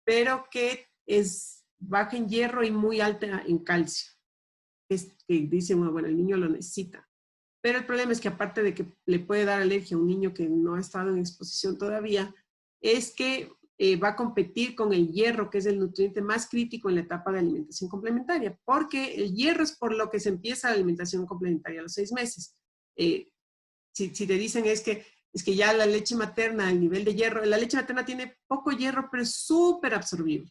pero que es baja en hierro y muy alta en calcio. Que dicen, bueno, el niño lo necesita. Pero el problema es que aparte de que le puede dar alergia a un niño que no ha estado en exposición todavía, es que va a competir con el hierro, que es el nutriente más crítico en la etapa de alimentación complementaria, porque el hierro es por lo que se empieza la alimentación complementaria a los 6 meses. Si te dicen es que ya la leche materna, el nivel de hierro, la leche materna tiene poco hierro, pero es súper absorbible.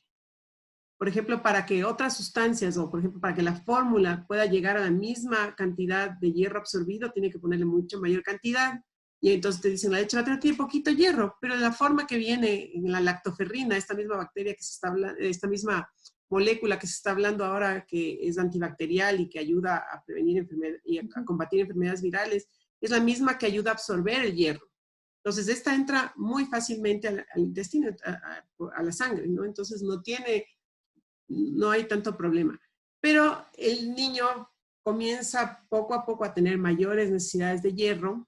Por ejemplo, para que otras sustancias, o por ejemplo, para que la fórmula pueda llegar a la misma cantidad de hierro absorbido, tiene que ponerle mucho mayor cantidad. Y entonces te dicen, la leche materna tiene poquito hierro, pero la forma que viene en la lactoferrina, esta misma bacteria que se está hablando, esta misma molécula que se está hablando ahora que es antibacterial y que ayuda a prevenir enfermedades y a combatir enfermedades virales, es la misma que ayuda a absorber el hierro. Entonces, esta entra muy fácilmente al intestino, a la sangre, ¿no? Entonces, no hay tanto problema. Pero el niño comienza poco a poco a tener mayores necesidades de hierro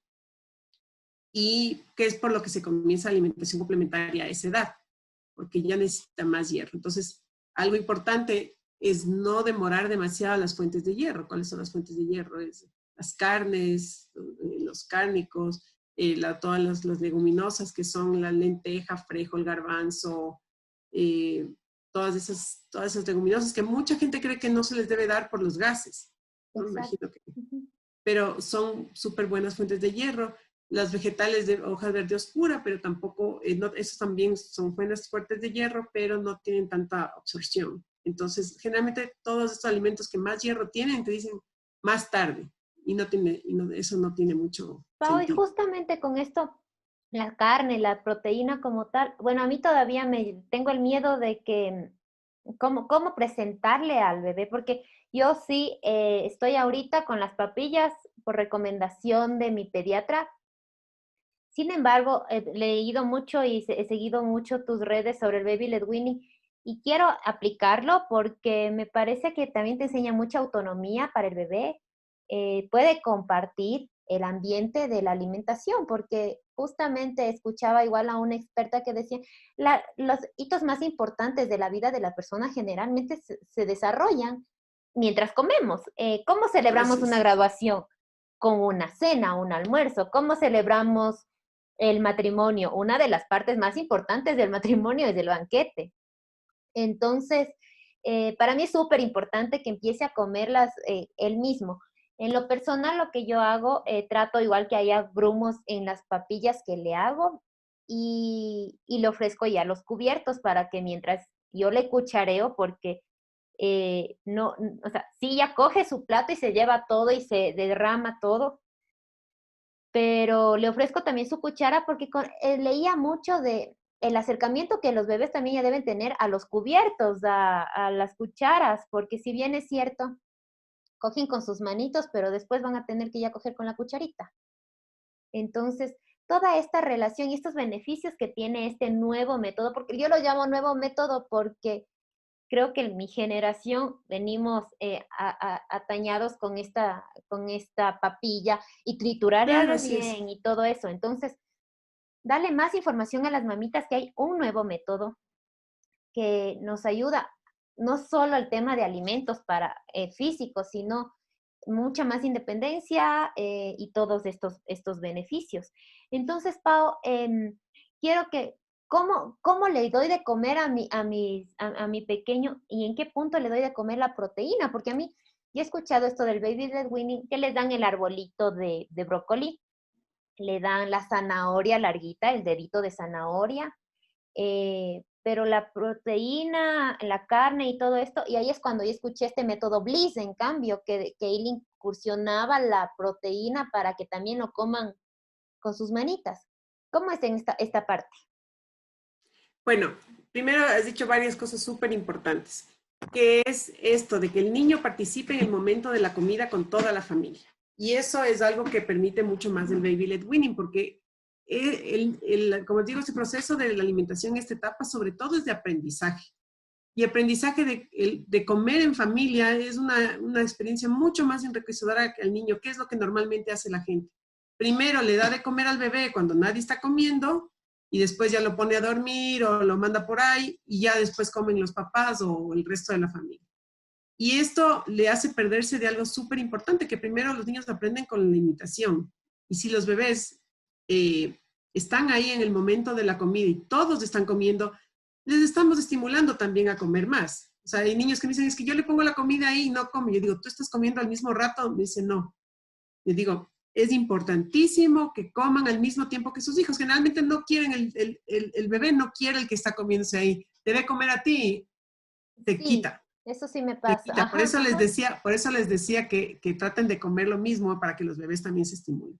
y que es por lo que se comienza alimentación complementaria a esa edad, porque ya necesita más hierro. Entonces, algo importante es no demorar demasiado las fuentes de hierro. ¿Cuáles son las fuentes de hierro? Es las carnes, los cárnicos, todas las leguminosas que son la lenteja, frijol, garbanzo, todas esas leguminosas que mucha gente cree que no se les debe dar por los gases. ¿No? Me imagino que, pero son súper buenas fuentes de hierro. Las vegetales de hoja verde oscura, pero tampoco, esos también son buenas fuentes de hierro, pero no tienen tanta absorción. Entonces, generalmente todos estos alimentos que más hierro tienen, te dicen más tarde, y eso no tiene mucho Pau, y sentido. justamente con esto, la carne, la proteína como tal, bueno, a mí todavía tengo el miedo de que, cómo presentarle al bebé, porque yo sí estoy ahorita con las papillas por recomendación de mi pediatra. Sin embargo, he leído mucho y he seguido mucho tus redes sobre el baby led weaning y quiero aplicarlo porque me parece que también te enseña mucha autonomía para el bebé. Puede compartir el ambiente de la alimentación, porque justamente escuchaba igual a una experta que decía, los hitos más importantes de la vida de la persona generalmente se desarrollan mientras comemos. ¿Cómo celebramos una Gracias. graduación? Con una cena, un almuerzo. ¿Cómo celebramos el matrimonio? Una de las partes más importantes del matrimonio es el banquete. Entonces, para mí es súper importante que empiece a comerlas él mismo. En lo personal, lo que yo hago, trato igual que haya grumos en las papillas que le hago y le ofrezco ya los cubiertos para que mientras yo le cuchareo, porque no, o sea, sí, ya coge su plato y se lleva todo y se derrama todo, pero le ofrezco también su cuchara porque leía mucho de el acercamiento que los bebés también ya deben tener a los cubiertos, a las cucharas, porque si bien es cierto, cogen con sus manitos, pero después van a tener que ya coger con la cucharita. Entonces, toda esta relación y estos beneficios que tiene este nuevo método, porque yo lo llamo nuevo método porque creo que en mi generación venimos atañados con esta papilla y Claro, triturarla así es. bien y todo eso. Entonces, dale más información a las mamitas que hay un nuevo método que nos ayuda no solo al tema de alimentos para físicos, sino mucha más independencia y todos estos beneficios. Entonces, Pau, quiero que, ¿cómo le doy de comer a mi pequeño y en qué punto le doy de comer la proteína? Porque a mí, yo he escuchado esto del baby led weaning, que les dan el arbolito de brócoli, le dan la zanahoria larguita, el dedito de zanahoria, pero la proteína, la carne y todo esto, y ahí es cuando yo escuché este método Bliss, en cambio, que él incursionaba la proteína para que también lo coman con sus manitas. ¿Cómo es en esta parte? Bueno, primero has dicho varias cosas súper importantes, que es esto de que el niño participe en el momento de la comida con toda la familia. Y eso es algo que permite mucho más el baby led weaning, porque como digo, ese proceso de la alimentación en esta etapa sobre todo es de aprendizaje. Y aprendizaje de comer en familia es una experiencia mucho más enriquecedora que al niño. ¿Qué es lo que normalmente hace la gente? Primero le da de comer al bebé cuando nadie está comiendo y después ya lo pone a dormir o lo manda por ahí y ya después comen los papás o el resto de la familia. Y esto le hace perderse de algo súper importante, que primero los niños aprenden con la imitación. Y si los bebés están ahí en el momento de la comida y todos están comiendo, les estamos estimulando también a comer más. O sea, hay niños que me dicen, es que yo le pongo la comida ahí y no come. Yo digo, ¿tú estás comiendo al mismo rato? Me dicen, no. Yo digo, es importantísimo que coman al mismo tiempo que sus hijos. Generalmente no quieren, el bebé no quiere el que está comiéndose ahí. Te debe comer a ti, te Sí, quita. eso sí me Te pasa. quita. Ajá. Por eso les decía que traten de comer lo mismo para que los bebés también se estimulen.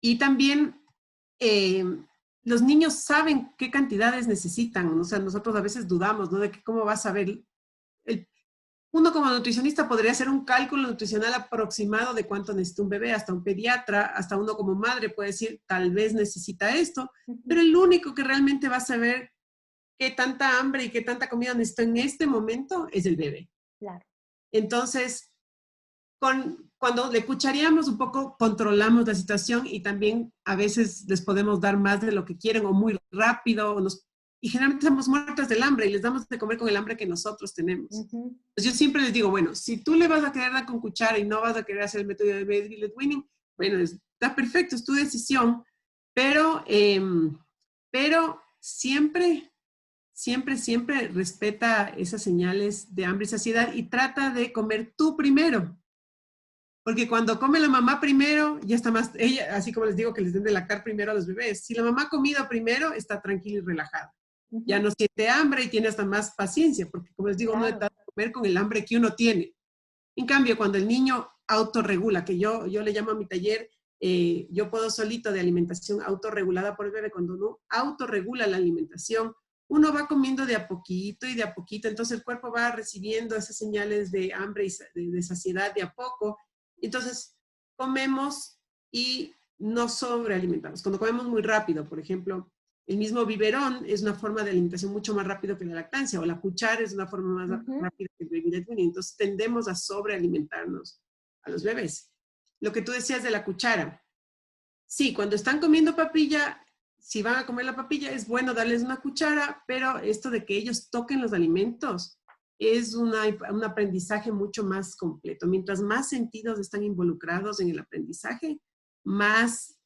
Y también eh, los niños saben qué cantidades necesitan. O sea, nosotros a veces dudamos, ¿no? De que cómo vas a ver. uno como nutricionista podría hacer un cálculo nutricional aproximado de cuánto necesita un bebé, hasta un pediatra, hasta uno como madre puede decir, tal vez necesita esto, pero el único que realmente va a saber qué tanta hambre y qué tanta comida necesito en este momento es el bebé. Claro. Entonces, cuando le cuchareamos un poco, controlamos la situación y también a veces les podemos dar más de lo que quieren o muy rápido. Y generalmente estamos muertas del hambre y les damos de comer con el hambre que nosotros tenemos. Pues yo siempre les digo, bueno, si tú le vas a querer dar con cuchara y no vas a querer hacer el método de baby led weaning, bueno, está perfecto, es tu decisión, pero siempre siempre respeta esas señales de hambre y saciedad y trata de comer tú primero. Porque cuando come la mamá primero, ya está más, ella, así como les digo que les den de lactar primero a los bebés, si la mamá ha comido primero, está tranquila y relajada. Ya no siente hambre y tiene hasta más paciencia, porque como les digo, Claro. uno trata de comer con el hambre que uno tiene. En cambio, cuando el niño autorregula, que yo le llamo a mi taller, yo puedo solito de alimentación autorregulada por el bebé, cuando uno autorregula la alimentación, uno va comiendo de a poquito y de a poquito, entonces el cuerpo va recibiendo esas señales de hambre y de saciedad de a poco. Entonces, comemos y no sobrealimentamos. Cuando comemos muy rápido, por ejemplo, el mismo biberón es una forma de alimentación mucho más rápido que la lactancia, o la cuchara es una forma más rápida que el baby led weaning. Entonces, tendemos a sobrealimentarnos a los bebés. Lo que tú decías de la cuchara. Sí, cuando están comiendo papilla, si van a comer la papilla, es bueno darles una cuchara, pero esto de que ellos toquen los alimentos es un aprendizaje mucho más completo. Mientras más sentidos están involucrados en el aprendizaje, más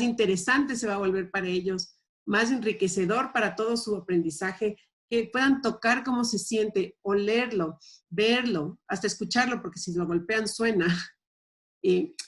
interesante se va a volver para ellos, más enriquecedor para todo su aprendizaje, que puedan tocar cómo se siente, olerlo, verlo, hasta escucharlo, porque si lo golpean suena.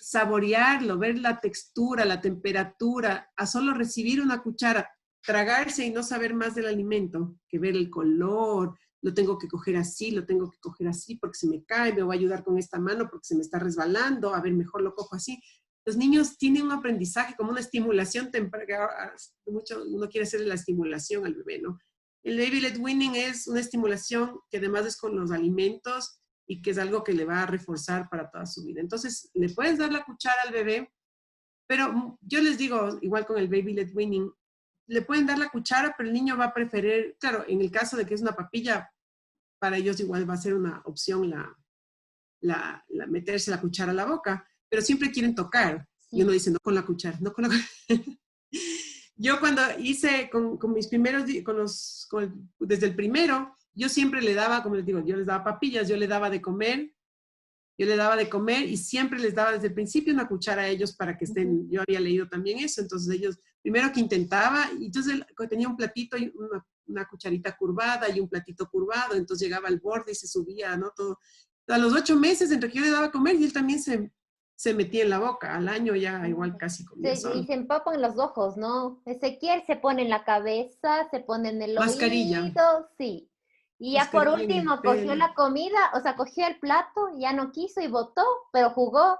Saborearlo, ver la textura, la temperatura, a solo recibir una cuchara, tragarse y no saber más del alimento, que ver el color, lo tengo que coger así, lo tengo que coger así porque se me cae, me voy a ayudar con esta mano porque se me está resbalando, a ver, mejor lo cojo así. Los niños tienen un aprendizaje como una estimulación temprana, mucho uno quiere hacerle la estimulación al bebé, ¿no? El baby led weaning es una estimulación que además es con los alimentos y que es algo que le va a reforzar para toda su vida. Entonces, le puedes dar la cuchara al bebé, pero yo les digo, igual con el baby led weaning, le pueden dar la cuchara, pero el niño va a preferir, claro, en el caso de que es una papilla, para ellos igual va a ser una opción meterse la cuchara a la boca, pero siempre quieren tocar. Sí. Y uno dice, no con la cuchara, no con la cuchara. Yo cuando hice con mis primeros, desde el primero, yo siempre le daba, como les digo, yo les daba papillas, yo les daba de comer y siempre les daba desde el principio una cuchara a ellos para que estén, yo había leído también eso, entonces ellos, primero que intentaba, y entonces tenía un platito y una cucharita curvada y un platito curvado, entonces llegaba al borde y se subía, ¿no? Todo. A los 8 meses, entre que yo le daba a comer y él también se metía en la boca, al año ya igual casi comía solo. Y se empapan los ojos, ¿no? Ezequiel se pone en la cabeza, se pone en el Mascarilla. oído, sí. Y ya por último cogió la comida, o sea, cogió el plato, ya no quiso y botó, pero jugó.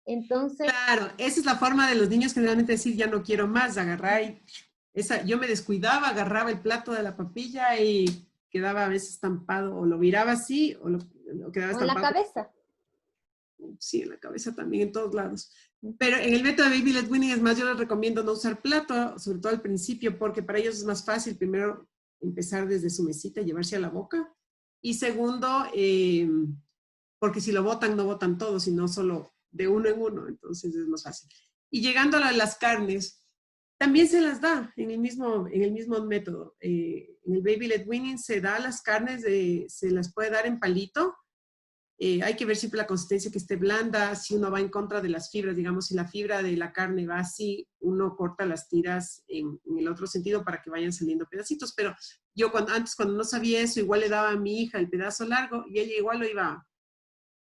Entonces... Claro, esa es la forma de los niños generalmente decir, ya no quiero más, agarrar y... yo me descuidaba, agarraba el plato de la papilla y quedaba a veces estampado, o lo viraba así, o lo quedaba estampado. en la cabeza. Sí, en la cabeza también, en todos lados. Pero en el método de baby led weaning, es más, yo les recomiendo no usar plato, sobre todo al principio, porque para ellos es más fácil, primero, empezar desde su mesita y llevarse a la boca. Y segundo, porque si lo botan, no botan todo, sino solo de uno en uno, entonces es más fácil. Y llegando a las carnes, también se las da en el mismo método. En el baby led weaning se da las carnes, se las puede dar en palito. Hay que ver siempre la consistencia que esté blanda, si uno va en contra de las fibras, digamos, si la fibra de la carne va así, uno corta las tiras en el otro sentido para que vayan saliendo pedacitos, pero yo antes cuando no sabía eso, igual le daba a mi hija el pedazo largo y ella igual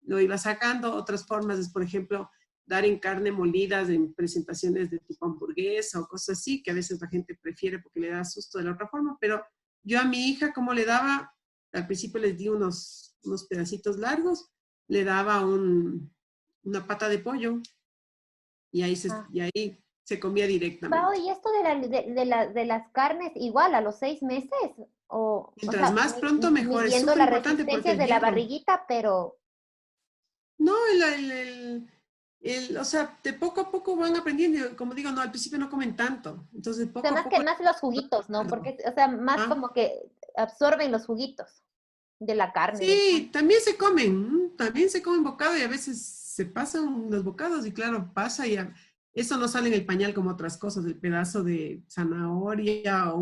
lo iba sacando. Otras formas es, por ejemplo, dar en carne molidas en presentaciones de tipo hamburguesa o cosas así, que a veces la gente prefiere porque le da susto de la otra forma, pero yo a mi hija, como le daba, al principio les di unos pedacitos largos, le daba una pata de pollo y ahí se comía directamente. Pau, ¿y esto de las carnes igual a los 6 meses? O Mientras sea, más pronto, mejor. Es midiendo súper las importante porque resistencias el de la hierro. barriguita, pero No, o sea, de poco a poco van aprendiendo. Como digo, no, al principio no comen tanto. Entonces, o sea, poco a más que poco. más los juguitos, ¿no? Porque, o sea, más ¿Ah? como que absorben los juguitos de la carne, del pollo. Sí, también se comen bocado y a veces se pasan los bocados y claro, pasa y eso no sale en el pañal como otras cosas, el pedazo de zanahoria o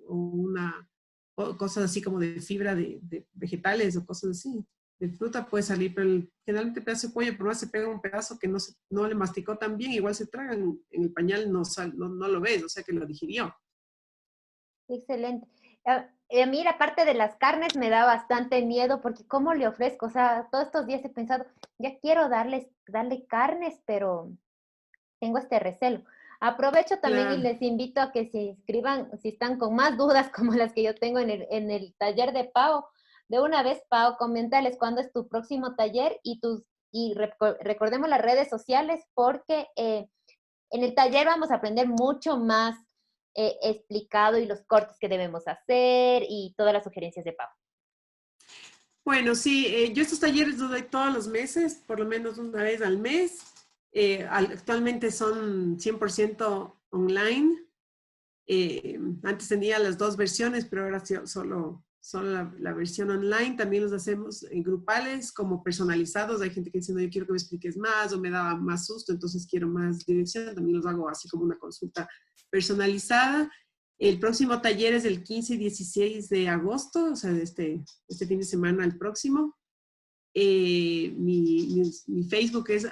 una, o cosas así como de fibra de vegetales o cosas así. De fruta puede salir, pero generalmente el pedazo de pollo, por más se pega un pedazo que no le masticó tan bien, igual se tragan, en el pañal no lo ves, o sea que lo digirió. Excelente. A mí la parte de las carnes me da bastante miedo porque ¿cómo le ofrezco? O sea, todos estos días he pensado, ya quiero darle carnes, pero tengo este recelo. Aprovecho también y Claro. les invito a que se inscriban, si están con más dudas como las que yo tengo en el taller de Pau. De una vez, Pau, coméntales cuándo es tu próximo taller recordemos las redes sociales porque en el taller vamos a aprender mucho más explicado y los cortes que debemos hacer y todas las sugerencias de Pau. Bueno, sí, yo estos talleres los doy todos los meses, por lo menos una vez al mes. Actualmente son 100% online. Antes tenía las dos versiones, pero ahora solo la versión online. También los hacemos en grupales, como personalizados. Hay gente que dice, no, yo quiero que me expliques más o me daba más susto, entonces quiero más dirección. También los hago así como una consulta personalizada. El próximo taller es el 15 y 16 de agosto, o sea, este fin de semana el próximo. Mi Facebook es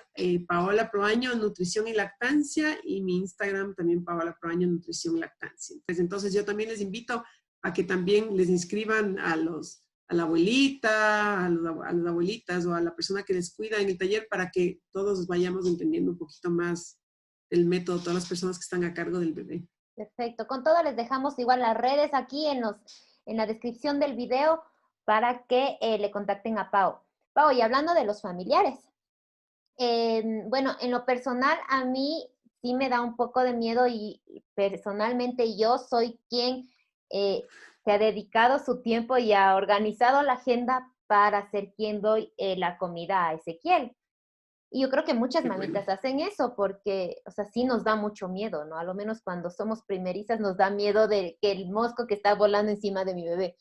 Paola Proaño, Nutrición y Lactancia, y mi Instagram también Paola Proaño, Nutrición y Lactancia. Entonces yo también les invito a que también les inscriban a la abuelita, a las abuelitas o a la persona que les cuida en el taller para que todos vayamos entendiendo un poquito más el método, todas las personas que están a cargo del bebé. Perfecto. Con todo les dejamos igual las redes aquí en la descripción del video para que le contacten a Pau. Pau, y hablando de los familiares, bueno, en lo personal a mí sí me da un poco de miedo y personalmente yo soy quien se ha dedicado su tiempo y ha organizado la agenda para ser quien doy la comida a Ezequiel. Y yo creo que muchas Qué bueno. mamitas hacen eso porque, o sea, sí nos da mucho miedo, ¿no? A lo menos cuando somos primerizas nos da miedo de que el mosco que está volando encima de mi bebé.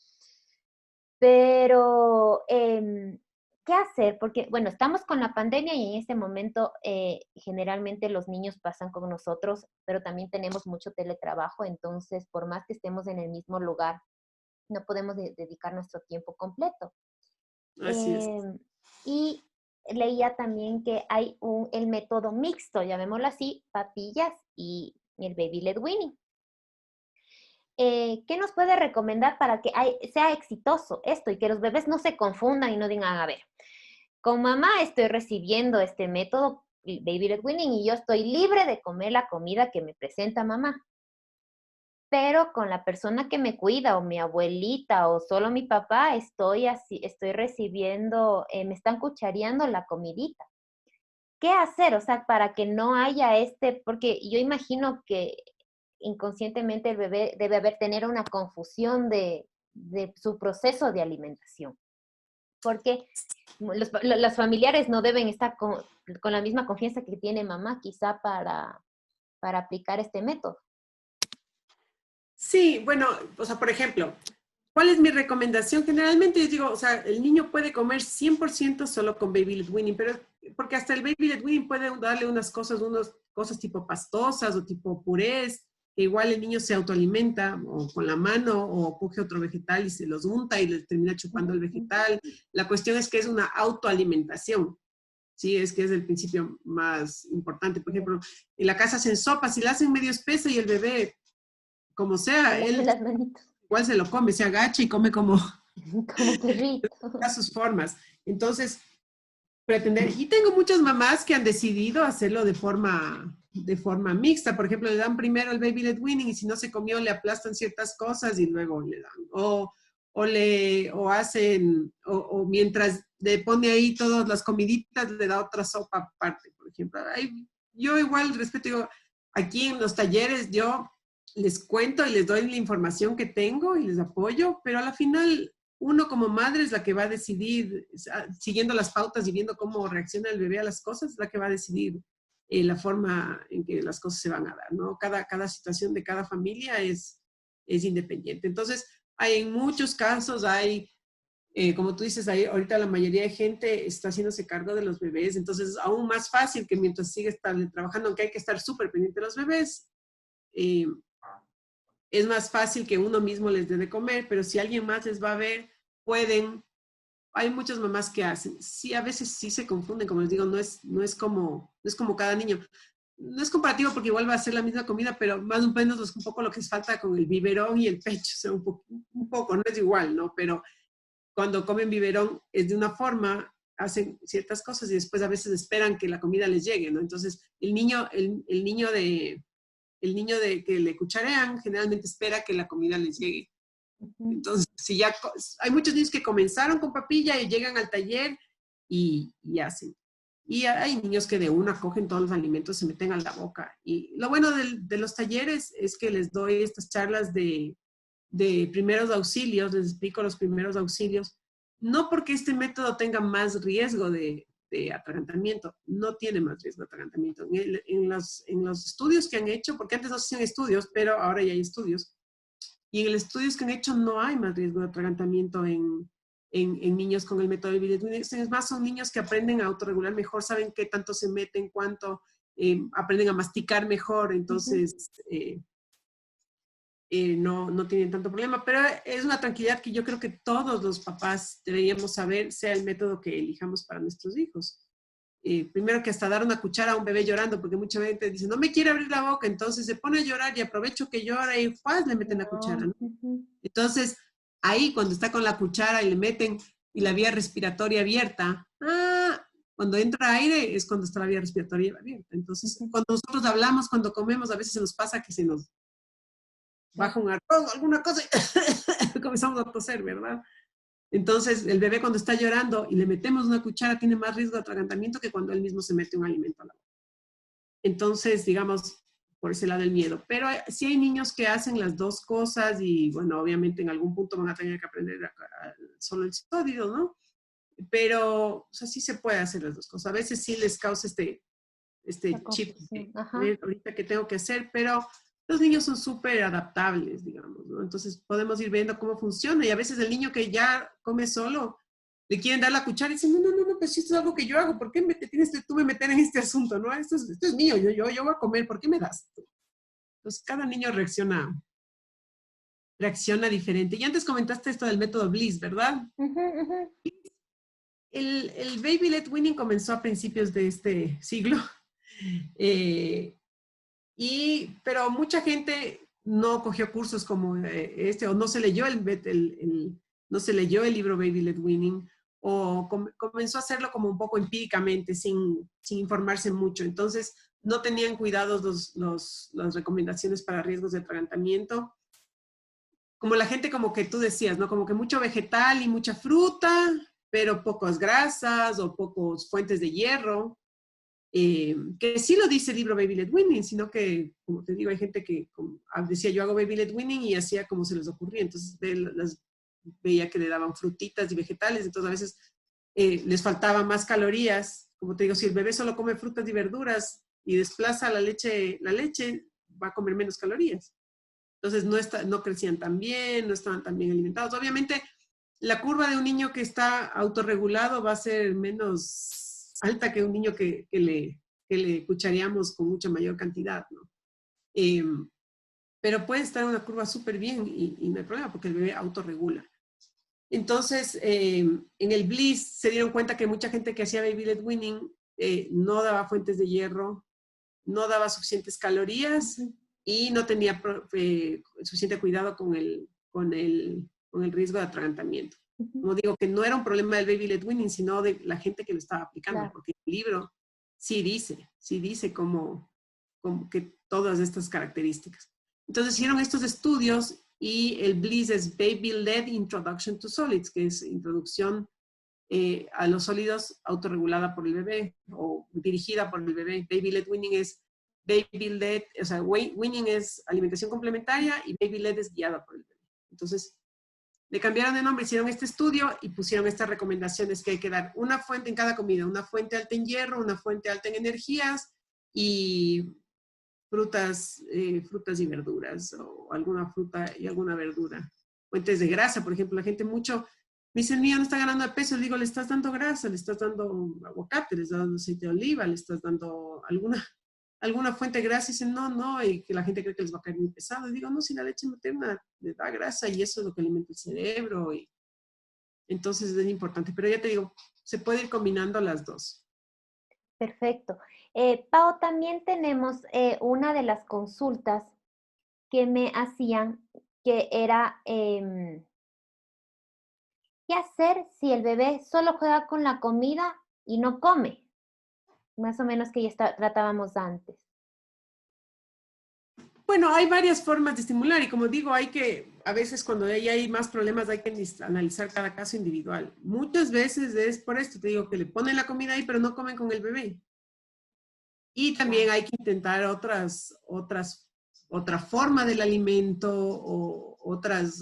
Pero, ¿qué hacer? Porque, bueno, estamos con la pandemia y en este momento generalmente los niños pasan con nosotros, pero también tenemos mucho teletrabajo, entonces por más que estemos en el mismo lugar, no podemos dedicar nuestro tiempo completo. Así es. Y leía también que hay el método mixto, llamémoslo así, papillas y el baby led weaning. ¿Qué nos puede recomendar para que sea exitoso esto y que los bebés no se confundan y no digan, a ver, con mamá estoy recibiendo este método baby led weaning y yo estoy libre de comer la comida que me presenta mamá? Pero con la persona que me cuida o mi abuelita o solo mi papá, estoy recibiendo, me están cuchareando la comidita. ¿Qué hacer? O sea, para que no haya porque yo imagino que inconscientemente el bebé debe tener una confusión de su proceso de alimentación, porque los familiares no deben estar con la misma confianza que tiene mamá quizá para aplicar este método. Sí, bueno, o sea, por ejemplo, ¿cuál es mi recomendación? Generalmente yo digo, o sea, el niño puede comer 100% solo con baby led weaning, pero porque hasta el baby led weaning puede darle unas cosas tipo pastosas o tipo purés, que igual el niño se autoalimenta o con la mano o coge otro vegetal y se los unta y le termina chupando el vegetal. La cuestión es que es una autoalimentación. Sí, es que es el principio más importante. Por ejemplo, en la casa hacen sopa, si la hacen medio espesa y el bebé, como Se sea, lave él las manitos, igual se lo come, se agacha y come como como perrito. a sus formas. Entonces, pretender, y tengo muchas mamás que han decidido hacerlo de forma mixta. Por ejemplo, le dan primero el baby led weaning y si no se comió, le aplastan ciertas cosas y luego le dan. O hacen, o mientras le pone ahí todas las comiditas, le da otra sopa aparte, por ejemplo. Yo igual respeto, digo, aquí en los talleres, yo les cuento y les doy la información que tengo y les apoyo, pero a la final uno como madre es la que va a decidir, siguiendo las pautas y viendo cómo reacciona el bebé a las cosas, es la que va a decidir la forma en que las cosas se van a dar, ¿no? Cada situación de cada familia es independiente. Entonces, en muchos casos hay, como tú dices, ahorita la mayoría de gente está haciéndose cargo de los bebés, entonces es aún más fácil que mientras sigue trabajando, aunque hay que estar súper pendiente de los bebés, eh, es más fácil que uno mismo les dé de comer, pero si alguien más les va a ver, pueden. Hay muchas mamás que hacen. Sí, a veces sí se confunden, como les digo, no es como cada niño. No es comparativo porque igual va a ser la misma comida, pero más o menos es un poco lo que les falta con el biberón y el pecho, o sea, un poco, no es igual, ¿no? Pero cuando comen biberón es de una forma, hacen ciertas cosas y después a veces esperan que la comida les llegue, ¿no? Entonces, el niño de que le cucharean generalmente espera que la comida les llegue. Entonces, si ya hay muchos niños que comenzaron con papilla y llegan al taller y hacen. Y hay niños que de una cogen todos los alimentos, se meten a la boca. Y lo bueno de los talleres es que les doy estas charlas de primeros auxilios, les explico los primeros auxilios, no porque este método tenga más riesgo de atragantamiento, no tiene más riesgo de atragantamiento. En los estudios que han hecho, porque antes no se hacían estudios, pero ahora ya hay estudios, y en los estudios que han hecho no hay más riesgo de atragantamiento en niños con el método de Bilet-Winning. Es más, son niños que aprenden a autorregular mejor, saben qué tanto se meten, cuánto, aprenden a masticar mejor, entonces no tienen tanto problema. Pero es una tranquilidad que yo creo que todos los papás deberíamos saber, sea el método que elijamos para nuestros hijos. Primero que hasta dar una cuchara a un bebé llorando, porque mucha gente dice, no me quiere abrir la boca, entonces se pone a llorar y aprovecho que llora y pues le meten la cuchara, ¿no? Entonces, ahí cuando está con la cuchara y le meten y la vía respiratoria abierta, cuando entra aire es cuando está la vía respiratoria abierta. Entonces, cuando nosotros hablamos, cuando comemos, a veces se nos pasa que se nos baja un arroz, alguna cosa y comenzamos a toser, ¿verdad? Entonces, el bebé cuando está llorando y le metemos una cuchara tiene más riesgo de atragantamiento que cuando él mismo se mete un alimento a la boca. Entonces, digamos, por ese lado el miedo. Pero sí hay niños que hacen las dos cosas y, bueno, obviamente en algún punto van a tener que aprender solo el sólido, ¿no? Pero, o sea, sí se puede hacer las dos cosas. A veces sí les causa este chip ahorita que tengo que hacer, pero los niños son súper adaptables, digamos, ¿no? Entonces podemos ir viendo cómo funciona y a veces el niño que ya come solo, le quieren dar la cuchara y dicen, no, pues esto es algo que yo hago, ¿por qué te tienes que tú me meter en este asunto, no? Esto es mío, yo voy a comer, ¿por qué me das? Entonces cada niño reacciona diferente. Y antes comentaste esto del método Bliss, ¿verdad? El Baby Led Winning comenzó a principios de este siglo. Pero mucha gente no cogió cursos como este, o no se leyó no se leyó el libro Baby Led Winning, o comenzó a hacerlo como un poco empíricamente, sin informarse mucho. Entonces, no tenían cuidados las recomendaciones para riesgos de atragantamiento. Como la gente, como que tú decías, ¿no? Como que mucho vegetal y mucha fruta, pero pocas grasas o pocos fuentes de hierro. Que sí lo dice el libro Baby Led Winning, sino que, como te digo, hay gente que decía yo hago Baby Led Winning y hacía como se les ocurría, entonces veía que le daban frutitas y vegetales, entonces a veces les faltaba más calorías. Como te digo, si el bebé solo come frutas y verduras y desplaza la leche va a comer menos calorías. Entonces no crecían tan bien, no estaban tan bien alimentados. Obviamente, la curva de un niño que está autorregulado va a ser menos alta que un niño que le cuchareamos con mucha mayor cantidad, ¿no? Pero puede estar en una curva súper bien y no hay problema porque el bebé autorregula. Entonces, en el Bliss se dieron cuenta que mucha gente que hacía Baby Led Winning no daba fuentes de hierro, no daba suficientes calorías y no tenía suficiente cuidado con el riesgo de atragantamiento. Como digo, que no era un problema del Baby Led Winning, sino de la gente que lo estaba aplicando, claro. Porque el libro sí dice como que todas estas características. Entonces hicieron estos estudios y el Bliss es Baby Led Introduction to Solids, que es introducción a los sólidos autorregulada por el bebé o dirigida por el bebé. Baby Led Winning es baby led, o sea, weaning es alimentación complementaria y baby led es guiada por el bebé. Entonces, le cambiaron de nombre, hicieron este estudio y pusieron estas recomendaciones que hay que dar una fuente en cada comida, una fuente alta en hierro, una fuente alta en energías y frutas, frutas y verduras, o alguna fruta y alguna verdura. Fuentes de grasa, por ejemplo, la gente mucho me dice, el mío no está ganando de peso, le digo, le estás dando grasa, le estás dando aguacate, le estás dando aceite de oliva, le estás dando alguna fuente de grasa, y dicen, no, y que la gente cree que les va a caer muy pesado. Y digo, no, si la leche materna le da grasa y eso es lo que alimenta el cerebro, y entonces es importante. Pero ya te digo, se puede ir combinando las dos. Perfecto. Pau, también tenemos una de las consultas que me hacían, que era, ¿qué hacer si el bebé solo juega con la comida y no come? Más o menos que ya tratábamos antes. Bueno, hay varias formas de estimular y como digo, a veces cuando ya hay más problemas hay que analizar cada caso individual. Muchas veces es por esto, te digo, que le ponen la comida ahí pero no comen con el bebé. Y también hay que intentar otra forma del alimento o otras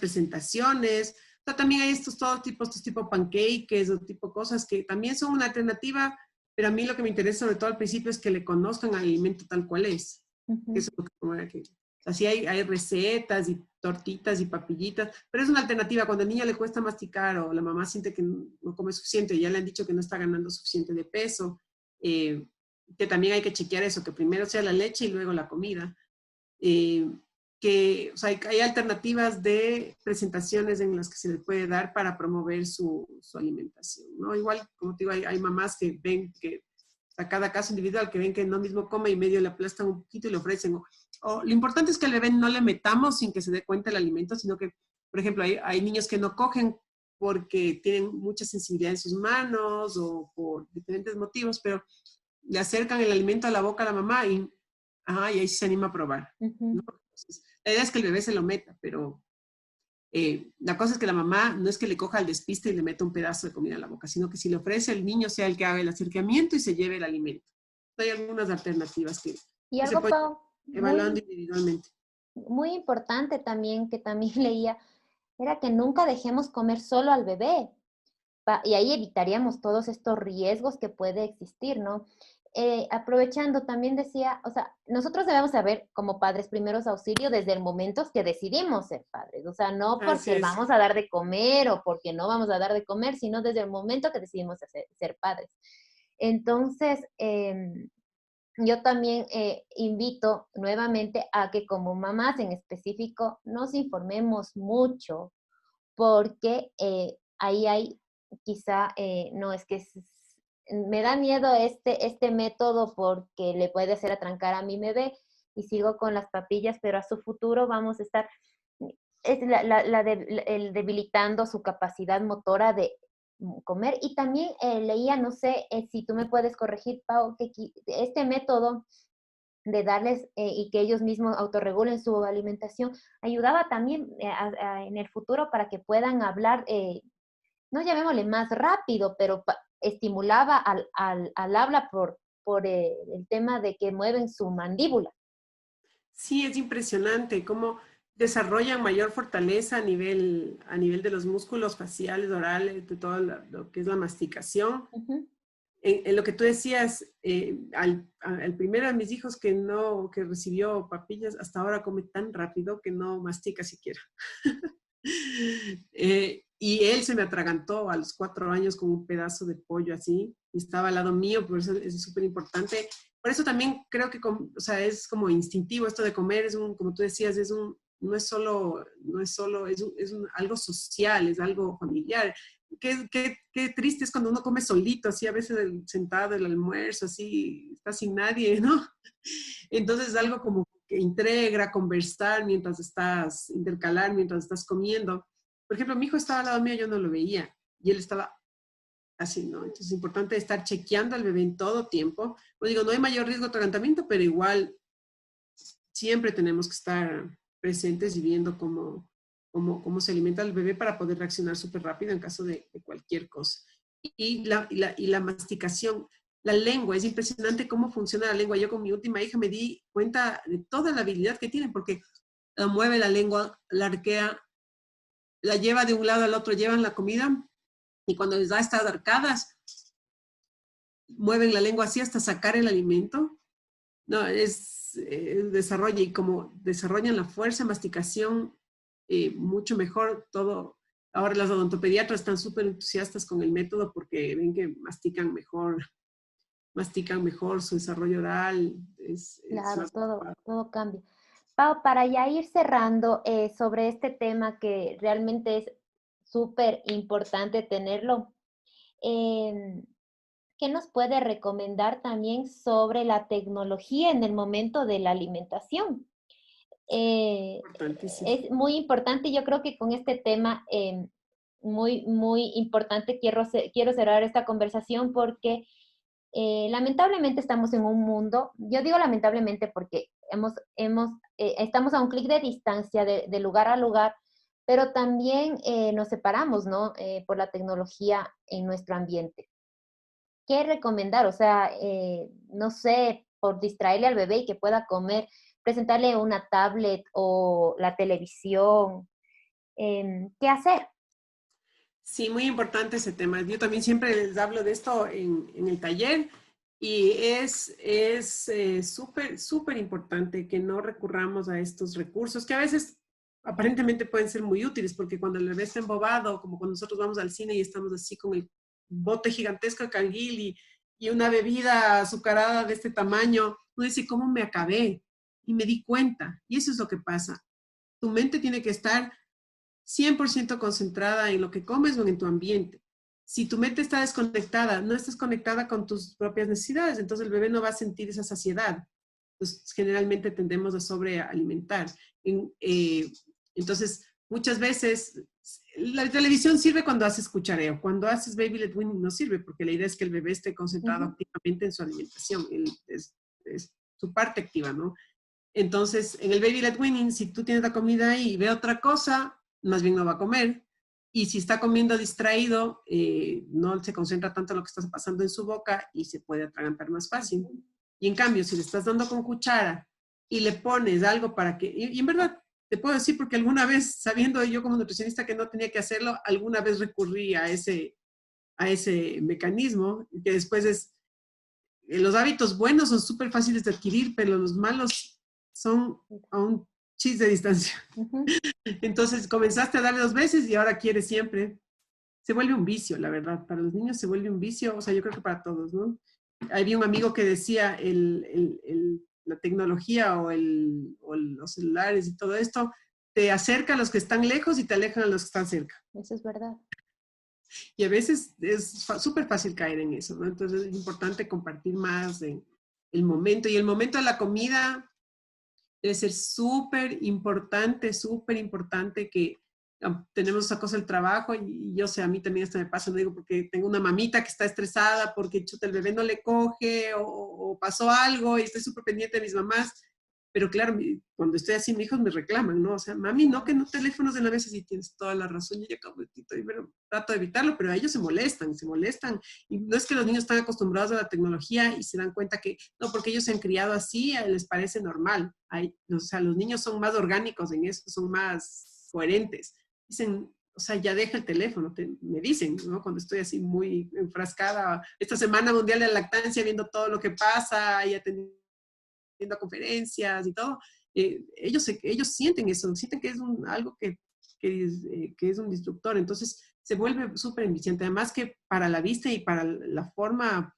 presentaciones. O sea, también hay todos tipos, estos tipo pancakes o tipo cosas que también son una alternativa, pero a mí lo que me interesa sobre todo al principio es que le conozcan al alimento tal cual es. Eso es lo que así hay recetas y tortitas y papillitas, pero es una alternativa. Cuando al niño le cuesta masticar o la mamá siente que no come suficiente y ya le han dicho que no está ganando suficiente de peso, que también hay que chequear eso, que primero sea la leche y luego la comida. O sea, hay alternativas de presentaciones en las que se le puede dar para promover su alimentación, ¿no? Igual, como te digo, hay mamás que ven que a cada caso individual, que ven que no mismo come y medio le aplastan un poquito y le ofrecen. Lo importante es que al bebé no le metamos sin que se dé cuenta el alimento, sino que, por ejemplo, hay niños que no cogen porque tienen mucha sensibilidad en sus manos o por diferentes motivos, pero le acercan el alimento a la boca a la mamá y ahí sí se anima a probar, ¿no? Entonces, la idea es que el bebé se lo meta, pero la cosa es que la mamá no es que le coja el despiste y le meta un pedazo de comida en la boca, sino que si le ofrece el niño sea el que haga el acercamiento y se lleve el alimento. Hay algunas alternativas que Y se algo, pueden Pau, ir evaluando individualmente. muy importante también, que también leía, era que nunca dejemos comer solo al bebé. Y ahí evitaríamos todos estos riesgos que puede existir, ¿no? Aprovechando, también decía, o sea, nosotros debemos saber como padres primeros auxilios desde el momento que decidimos ser padres, o sea, no Así porque es. vamos a dar de comer o porque no vamos a dar de comer, sino desde el momento que decidimos ser padres. Entonces, yo también invito nuevamente a que como mamás en específico nos informemos mucho porque ahí hay quizá, no es que me da miedo este método porque le puede hacer atrancar a mi bebé y sigo con las papillas, pero a su futuro vamos a estar el debilitando su capacidad motora de comer. Y también leía, no sé si tú me puedes corregir, Pau, que este método de darles y que ellos mismos autorregulen su alimentación, ayudaba también en el futuro para que puedan hablar, no llamémosle más rápido, pero estimulaba al habla por el tema de que mueven su mandíbula. Sí, es impresionante cómo desarrollan mayor fortaleza a nivel de los músculos faciales, orales, de todo lo que es la masticación. En lo que tú decías, al primero de mis hijos que recibió papillas, hasta ahora come tan rápido que no mastica siquiera. Y él se me atragantó a los 4 años con un pedazo de pollo así, y estaba al lado mío, por eso es súper importante. Por eso también creo que, o sea, es como instintivo esto de comer, como tú decías, no es solo, algo social, es algo familiar. Qué triste es cuando uno come solito, así a veces sentado el almuerzo, así, está sin nadie, ¿no? Entonces es algo como que integra, conversar mientras intercalar mientras estás comiendo. Por ejemplo, mi hijo estaba al lado mío, yo no lo veía, y él estaba así, ¿no? Entonces es importante estar chequeando al bebé en todo tiempo. Pues digo, no hay mayor riesgo de atragantamiento, pero igual siempre tenemos que estar presentes y viendo cómo se alimenta el bebé para poder reaccionar súper rápido en caso de cualquier cosa. Y la masticación. La lengua, es impresionante cómo funciona la lengua. Yo con mi última hija me di cuenta de toda la habilidad que tiene, porque mueve la lengua, la arquea, la lleva de un lado al otro, llevan la comida, y cuando les da estas arcadas, mueven la lengua así hasta sacar el alimento. No, es desarrolla, y como desarrollan la fuerza, masticación, mucho mejor todo. Ahora las odontopediatras están súper entusiastas con el método porque ven que mastican mejor su desarrollo oral. Es Claro, más adecuado. todo cambia. Pau, para ya ir cerrando sobre este tema que realmente es súper importante tenerlo, em, ¿qué nos puede recomendar también sobre la tecnología en el momento de la alimentación? Eh, Importantísimo. es muy importante, yo creo que con este tema muy importante quiero cerrar esta conversación porque lamentablemente estamos en un mundo, yo digo lamentablemente porque estamos a un clic de distancia de lugar a lugar, pero también nos separamos, ¿no? Por la tecnología en nuestro ambiente. ¿Qué recomendar? O sea, no sé, por distraerle al bebé y que pueda comer, presentarle una tablet o la televisión, ¿qué hacer? Sí, muy importante ese tema. Yo también siempre les hablo de esto en el taller y es súper importante que no recurramos a estos recursos que a veces aparentemente pueden ser muy útiles porque cuando el bebé está embobado, como cuando nosotros vamos al cine y estamos así con el bote gigantesco de canguil y una bebida azucarada de este tamaño, uno dice, ¿cómo me acabé? Y me di cuenta. Y eso es lo que pasa. Tu mente tiene que estar 100% concentrada en lo que comes o en tu ambiente. Si tu mente está desconectada, no estás conectada con tus propias necesidades, entonces el bebé no va a sentir esa saciedad. Entonces, generalmente tendemos a sobrealimentar. Entonces, muchas veces la televisión sirve cuando haces cuchareo. Cuando haces baby led weaning no sirve porque la idea es que el bebé esté concentrado Ujú. activamente en su alimentación. Es su parte activa, ¿no? Entonces, en el baby led weaning, si tú tienes la comida ahí y ve otra cosa, más bien no va a comer. Y si está comiendo distraído, no se concentra tanto en lo que está pasando en su boca y se puede atragantar más fácil. Y en cambio, si le estás dando con cuchara y le pones algo para que, y en verdad, te puedo decir porque alguna vez, sabiendo yo como nutricionista que no tenía que hacerlo, alguna vez recurrí a ese mecanismo, que después es, los hábitos buenos son súper fáciles de adquirir, pero los malos son a un chis de distancia. Ujú. Entonces comenzaste a darle 2 veces y ahora quieres siempre. Se vuelve un vicio, la verdad. Para los niños se vuelve un vicio, o sea, yo creo que para todos, ¿no? Había un amigo que decía la tecnología o los celulares y todo esto te acerca a los que están lejos y te alejan a los que están cerca. Eso es verdad. Y a veces es súper fácil caer en eso, ¿no? Entonces es importante compartir más en el momento. Y el momento de la comida debe ser súper importante que tenemos esa cosa del trabajo y yo sé, a mí también esto me pasa, no digo porque tengo una mamita que está estresada porque chuta, el bebé no le coge o pasó algo y estoy súper pendiente de mis mamás. Pero claro, cuando estoy así, mis hijos me reclaman, ¿no? O sea, mami, no, que no teléfonos en la mesa, sí tienes toda la razón, yo ya cabritito, y pero trato de evitarlo, pero a ellos se molestan. Y no es que los niños están acostumbrados a la tecnología y se dan cuenta que, no, porque ellos se han criado así, les parece normal. O sea, los niños son más orgánicos en eso, son más coherentes. Dicen, o sea, ya deja el teléfono, me dicen, ¿no? Cuando estoy así muy enfrascada, esta Semana Mundial de la Lactancia, viendo todo lo que pasa y atendiendo a conferencias y todo, ellos sienten eso, sienten que es algo que es un disruptor, entonces se vuelve súper enviciante, además que para la vista y para la forma,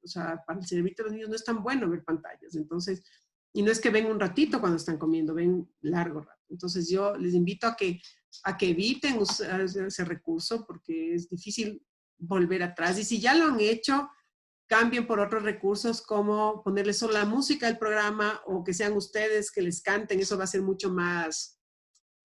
o sea, para el cerebrito de los niños no es tan bueno ver pantallas, entonces, y no es que ven un ratito cuando están comiendo, ven largo rato, entonces yo les invito a que eviten usar ese recurso porque es difícil volver atrás, y si ya lo han hecho, cambien por otros recursos como ponerle solo la música del programa o que sean ustedes que les canten, eso va a ser mucho más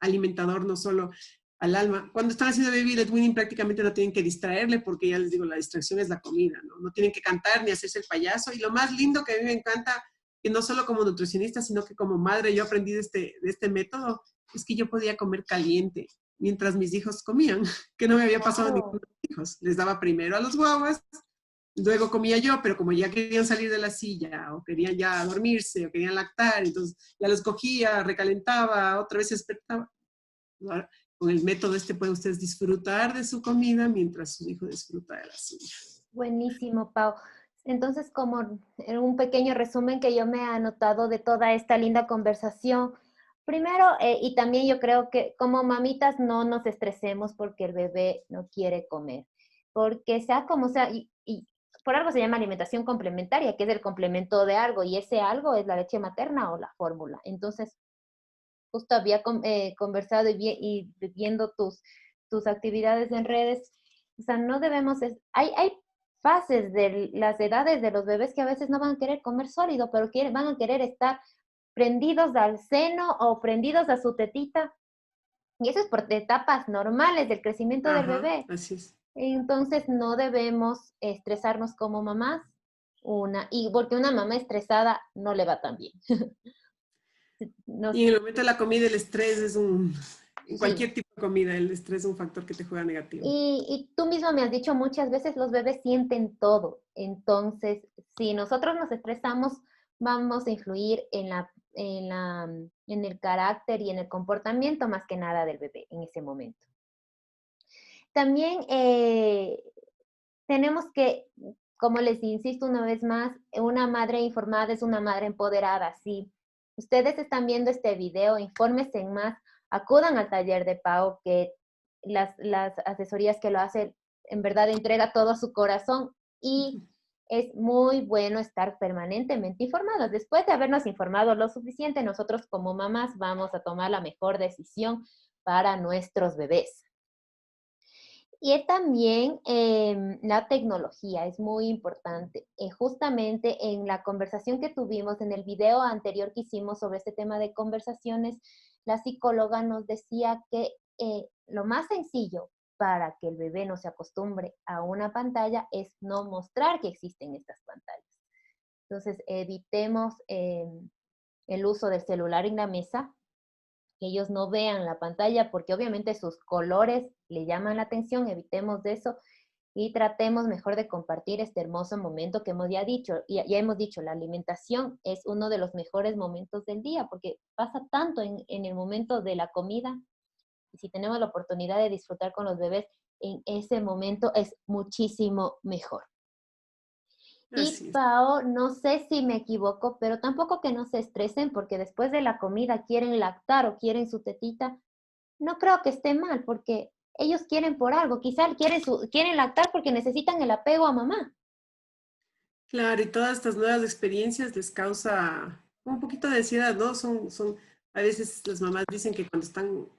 alimentador, no solo al alma. Cuando están haciendo baby led weaning prácticamente no tienen que distraerle porque ya les digo, la distracción es la comida, ¿no? No tienen que cantar ni hacerse el payaso. Y lo más lindo que a mí me encanta, que no solo como nutricionista, sino que como madre yo aprendí de este método, es que yo podía comer caliente mientras mis hijos comían, que no me había pasado a ninguno Claro. de mis hijos. Les daba primero a los guaguas luego comía yo, pero como ya querían salir de la silla, o querían ya dormirse, o querían lactar, entonces ya los cogía, recalentaba, otra vez se despertaba. Ahora, con el método este pueden ustedes disfrutar de su comida mientras su hijo disfruta de la suya. Buenísimo, Pau. Entonces, como en un pequeño resumen que yo me he anotado de toda esta linda conversación, primero, y también yo creo que como mamitas no nos estresemos porque el bebé no quiere comer, porque sea como sea, y por algo se llama alimentación complementaria, que es el complemento de algo, y ese algo es la leche materna o la fórmula. Entonces, justo había conversado y viendo tus actividades en redes, o sea, no debemos, hay fases de las edades de los bebés que a veces no van a querer comer sólido, pero van a querer estar prendidos al seno o prendidos a su tetita. Y eso es por etapas normales del crecimiento del Ajá, bebé. así es. Entonces no debemos estresarnos como mamás, y porque una mamá estresada no le va tan bien. No, Y en el momento de la comida, el estrés es en sí. cualquier tipo de comida, el estrés es un factor que te juega negativo. Y tú mismo me has dicho muchas veces, los bebés sienten todo. Entonces, si nosotros nos estresamos, vamos a influir en el carácter y en el comportamiento más que nada del bebé en ese momento. También tenemos que, como les insisto una vez más, una madre informada es una madre empoderada. Si ustedes están viendo este video, infórmense en más, acudan al taller de Pau, que las asesorías que lo hacen, en verdad entrega todo su corazón, y es muy bueno estar permanentemente informados. Después de habernos informado lo suficiente, nosotros como mamás vamos a tomar la mejor decisión para nuestros bebés. Y también la tecnología es muy importante. Justamente en la conversación que tuvimos, en el video anterior que hicimos sobre este tema de conversaciones, la psicóloga nos decía que lo más sencillo para que el bebé no se acostumbre a una pantalla es no mostrar que existen estas pantallas. Entonces, evitemos el uso del celular en la mesa, que ellos no vean la pantalla, porque obviamente sus colores le llaman la atención, evitemos de eso y tratemos mejor de compartir este hermoso momento que hemos ya dicho. Ya hemos dicho, la alimentación es uno de los mejores momentos del día, porque pasa tanto en el momento de la comida, y si tenemos la oportunidad de disfrutar con los bebés en ese momento es muchísimo mejor. Y Así es. Pao, no sé si me equivoco, pero tampoco que no se estresen porque después de la comida quieren lactar o quieren su tetita. No creo que esté mal porque ellos quieren por algo. Quizás quieren lactar porque necesitan el apego a mamá. Claro, y todas estas nuevas experiencias les causa un poquito de ansiedad, ¿no? A veces las mamás dicen que cuando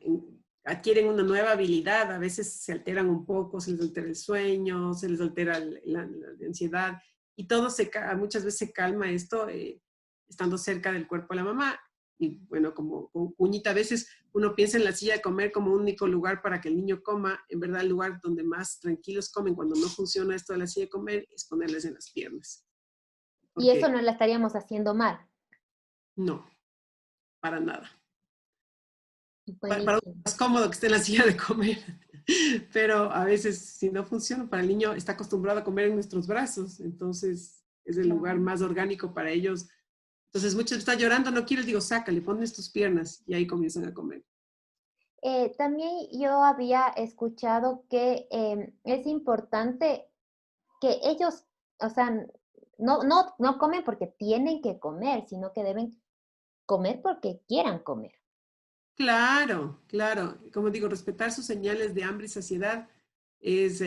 adquieren una nueva habilidad, a veces se alteran un poco, se les altera el sueño, se les altera la ansiedad, y muchas veces se calma esto estando cerca del cuerpo de la mamá. Y bueno, como cuñita, a veces uno piensa en la silla de comer como un único lugar para que el niño coma. En verdad, el lugar donde más tranquilos comen cuando no funciona esto de la silla de comer es ponerles en las piernas. Y eso Porque no la estaríamos haciendo mal. no, para nada. Para uno Buenísimo. es más cómodo que esté en la silla de comer, pero a veces si no funciona, para el niño está acostumbrado a comer en nuestros brazos, entonces es el lugar Claro. más orgánico para ellos. Entonces muchos están llorando, no quiero, digo, sácale, pones tus piernas y ahí comienzan a comer. También yo había escuchado que es importante que ellos, o sea, no comen porque tienen que comer, sino que deben comer porque quieran comer. Claro, claro. Como digo, respetar sus señales de hambre y saciedad es,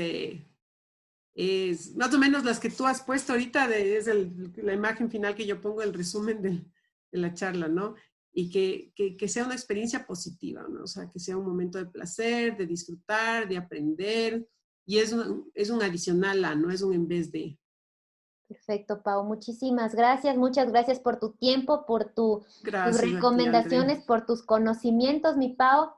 es más o menos las que tú has puesto ahorita, la imagen final que yo pongo, el resumen de la charla, ¿no? Y que sea una experiencia positiva, ¿no? O sea, que sea un momento de placer, de disfrutar, de aprender, y es un adicional a, no es un en vez de. Perfecto, Pau. Muchísimas gracias. Muchas gracias por tu tiempo, por tus Gracias a ti, André. recomendaciones, por tus conocimientos, mi Pau.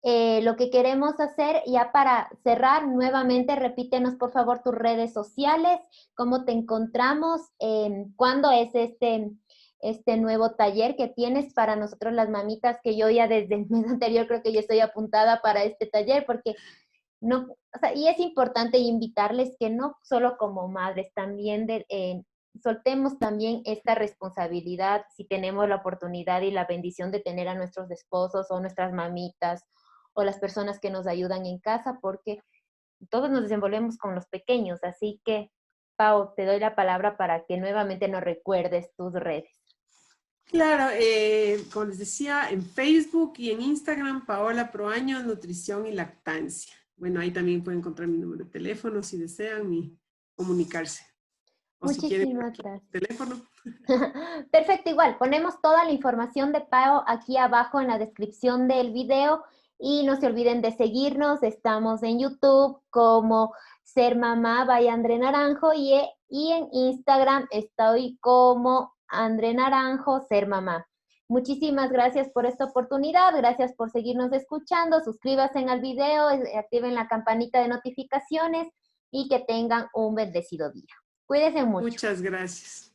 Lo que queremos hacer, ya para cerrar nuevamente, repítenos por favor tus redes sociales, cómo te encontramos, cuándo es este nuevo taller que tienes para nosotros las mamitas, que yo ya desde el mes anterior creo que ya estoy apuntada para este taller, porque no, o sea, y es importante invitarles que no solo como madres, también soltemos también esta responsabilidad si tenemos la oportunidad y la bendición de tener a nuestros esposos o nuestras mamitas o las personas que nos ayudan en casa, porque todos nos desenvolvemos con los pequeños. Así que, Pau, te doy la palabra para que nuevamente nos recuerdes tus redes. Claro, como les decía, en Facebook y en Instagram, Paola Proaño, Nutrición y Lactancia. Bueno, ahí también pueden encontrar mi número de teléfono si desean comunicarse. O si quieren Muchísimas gracias. teléfono. Perfecto, igual, ponemos toda la información de Pau aquí abajo en la descripción del video y no se olviden de seguirnos. Estamos en YouTube como Ser Mamá by Andre Naranjo y en Instagram estoy como Andre Naranjo Ser Mamá. Muchísimas gracias por esta oportunidad, gracias por seguirnos escuchando, suscríbanse al video, activen la campanita de notificaciones y que tengan un bendecido día. Cuídense mucho. Muchas gracias.